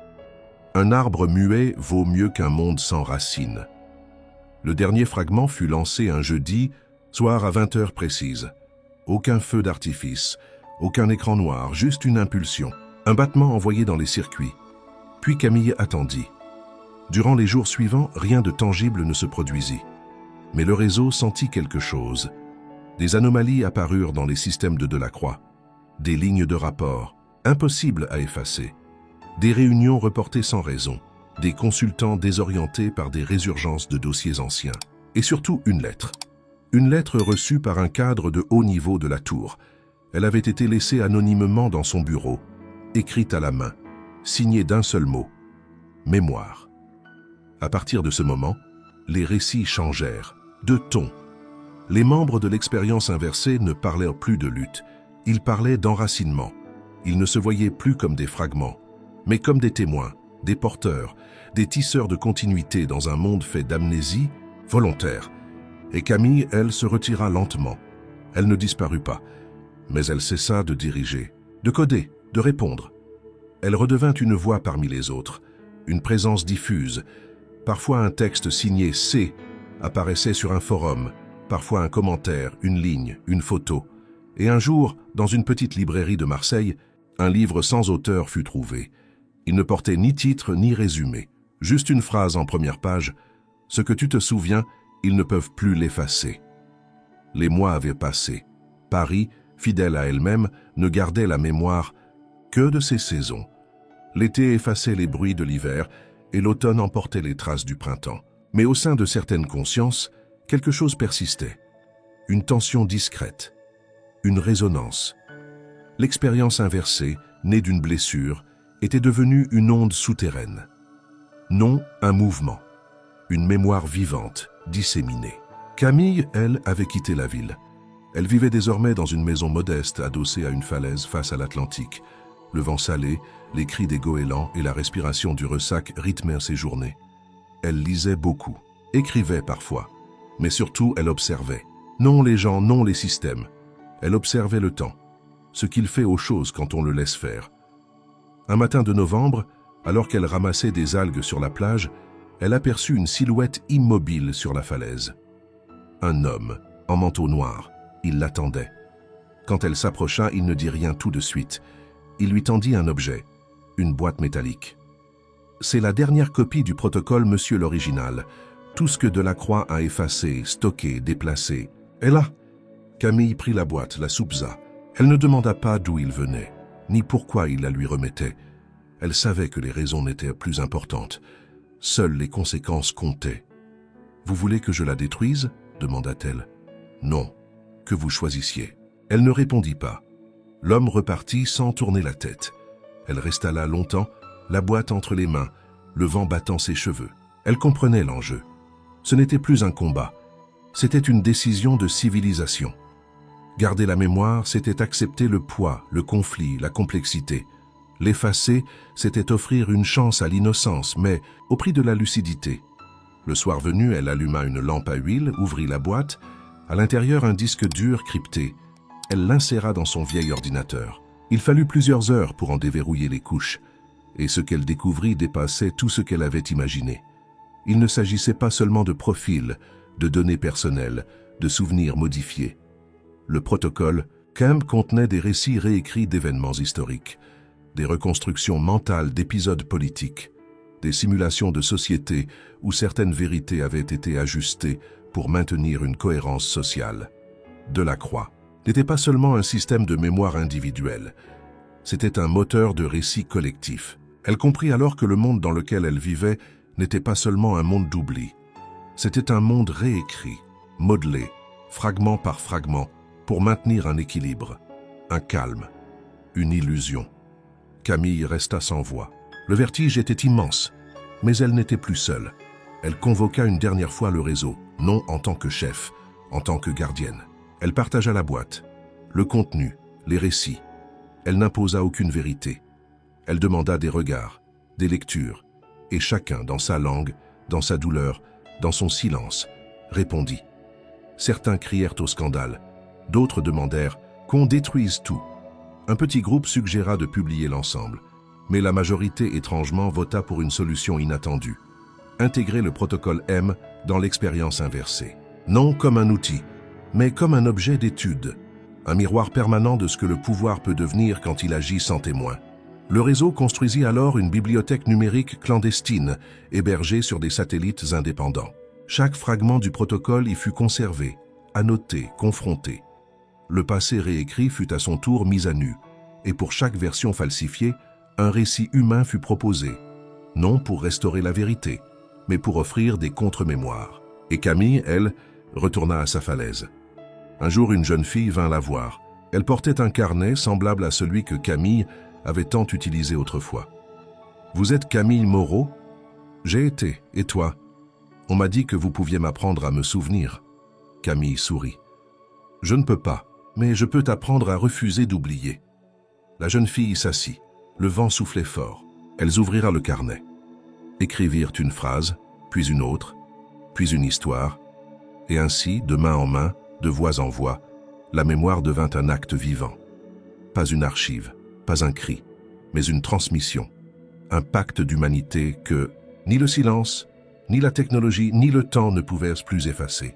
Un arbre muet vaut mieux qu'un monde sans racines. Le dernier fragment fut lancé un jeudi, soir à 20 heures précises. Aucun feu d'artifice, aucun écran noir, juste une impulsion, un battement envoyé dans les circuits. Puis Camille attendit. Durant les jours suivants, rien de tangible ne se produisit. Mais le réseau sentit quelque chose. Des anomalies apparurent dans les systèmes de Delacroix. Des lignes de rapport, impossibles à effacer. Des réunions reportées sans raison. Des consultants désorientés par des résurgences de dossiers anciens. Et surtout une lettre. Une lettre reçue par un cadre de haut niveau de la tour. Elle avait été laissée anonymement dans son bureau, écrite à la main, signée d'un seul mot, « Mémoire ». À partir de ce moment, les récits changèrent, de ton. Les membres de l'expérience inversée ne parlaient plus de lutte, ils parlaient d'enracinement. Ils ne se voyaient plus comme des fragments, mais comme des témoins, des porteurs, des tisseurs de continuité dans un monde fait d'amnésie volontaire. Et Camille, elle, se retira lentement. Elle ne disparut pas, mais elle cessa de diriger, de coder, de répondre. Elle redevint une voix parmi les autres, une présence diffuse. Parfois un texte signé « C » apparaissait sur un forum, parfois un commentaire, une ligne, une photo. Et un jour, dans une petite librairie de Marseille, un livre sans auteur fut trouvé. Il ne portait ni titre ni résumé, juste une phrase en première page. « Ce que tu te souviens, ils ne peuvent plus l'effacer. » Les mois avaient passé. Paris, fidèle à elle-même, ne gardait la mémoire que de ses saisons. L'été effaçait les bruits de l'hiver et l'automne emportait les traces du printemps. Mais au sein de certaines consciences, quelque chose persistait. Une tension discrète, une résonance. L'expérience inversée, née d'une blessure, était devenue une onde souterraine. Non, un mouvement, une mémoire vivante, disséminée. Camille, elle, avait quitté la ville. Elle vivait désormais dans une maison modeste adossée à une falaise face à l'Atlantique. Le vent salé, les cris des goélands et la respiration du ressac rythmèrent ses journées. Elle lisait beaucoup, écrivait parfois, mais surtout elle observait. Non les gens, non les systèmes. Elle observait le temps, ce qu'il fait aux choses quand on le laisse faire. Un matin de novembre, alors qu'elle ramassait des algues sur la plage, elle aperçut une silhouette immobile sur la falaise. Un homme, en manteau noir, il l'attendait. Quand elle s'approcha, il ne dit rien tout de suite. Il lui tendit un objet, une boîte métallique. C'est la dernière copie du protocole Monsieur l'Original. Tout ce que Delacroix a effacé, stocké, déplacé. Et là, Camille prit la boîte, la soupesa. Elle ne demanda pas d'où il venait, ni pourquoi il la lui remettait. Elle savait que les raisons n'étaient plus importantes. Seules les conséquences comptaient. « Vous voulez que je la détruise ?» demanda-t-elle. « Non, que vous choisissiez. » Elle ne répondit pas. L'homme repartit sans tourner la tête. Elle resta là longtemps, la boîte entre les mains, le vent battant ses cheveux. Elle comprenait l'enjeu. Ce n'était plus un combat, c'était une décision de civilisation. Garder la mémoire, c'était accepter le poids, le conflit, la complexité. L'effacer, c'était offrir une chance à l'innocence, mais au prix de la lucidité. Le soir venu, elle alluma une lampe à huile, ouvrit la boîte. À l'intérieur, un disque dur crypté. Elle l'inséra dans son vieil ordinateur. Il fallut plusieurs heures pour en déverrouiller les couches. Et ce qu'elle découvrit dépassait tout ce qu'elle avait imaginé. Il ne s'agissait pas seulement de profils, de données personnelles, de souvenirs modifiés. Le protocole, CAM, contenait des récits réécrits d'événements historiques, des reconstructions mentales d'épisodes politiques, des simulations de société où certaines vérités avaient été ajustées pour maintenir une cohérence sociale. Delacroix n'était pas seulement un système de mémoire individuelle, c'était un moteur de récit collectif. Elle comprit alors que le monde dans lequel elle vivait n'était pas seulement un monde d'oubli. C'était un monde réécrit, modelé, fragment par fragment, pour maintenir un équilibre, un calme, une illusion. Camille resta sans voix. Le vertige était immense, mais elle n'était plus seule. Elle convoqua une dernière fois le réseau, non en tant que chef, en tant que gardienne. Elle partagea la boîte, le contenu, les récits. Elle n'imposa aucune vérité. Elle demanda des regards, des lectures, et chacun, dans sa langue, dans sa douleur, dans son silence, répondit. Certains crièrent au scandale, d'autres demandèrent qu'on détruise tout. Un petit groupe suggéra de publier l'ensemble, mais la majorité étrangement vota pour une solution inattendue. Intégrer le protocole M dans l'expérience inversée. Non comme un outil, mais comme un objet d'étude, un miroir permanent de ce que le pouvoir peut devenir quand il agit sans témoin. Le réseau construisit alors une bibliothèque numérique clandestine, hébergée sur des satellites indépendants. Chaque fragment du protocole y fut conservé, annoté, confronté. Le passé réécrit fut à son tour mis à nu, et pour chaque version falsifiée, un récit humain fut proposé, non pour restaurer la vérité, mais pour offrir des contre-mémoires. Et Camille, elle, retourna à sa falaise. Un jour, une jeune fille vint la voir. Elle portait un carnet semblable à celui que Camille avait tant utilisé autrefois. « Vous êtes Camille Moreau ?»« J'ai été, et toi ?»« On m'a dit que vous pouviez m'apprendre à me souvenir. » Camille sourit. « Je ne peux pas, mais je peux t'apprendre à refuser d'oublier. » La jeune fille s'assit. Le vent soufflait fort. Elles ouvrirent le carnet. Écrivirent une phrase, puis une autre, puis une histoire, et ainsi, de main en main, de voix en voix, la mémoire devint un acte vivant. Pas une archive, pas un cri, mais une transmission, un pacte d'humanité que ni le silence, ni la technologie, ni le temps ne pouvaient plus effacer.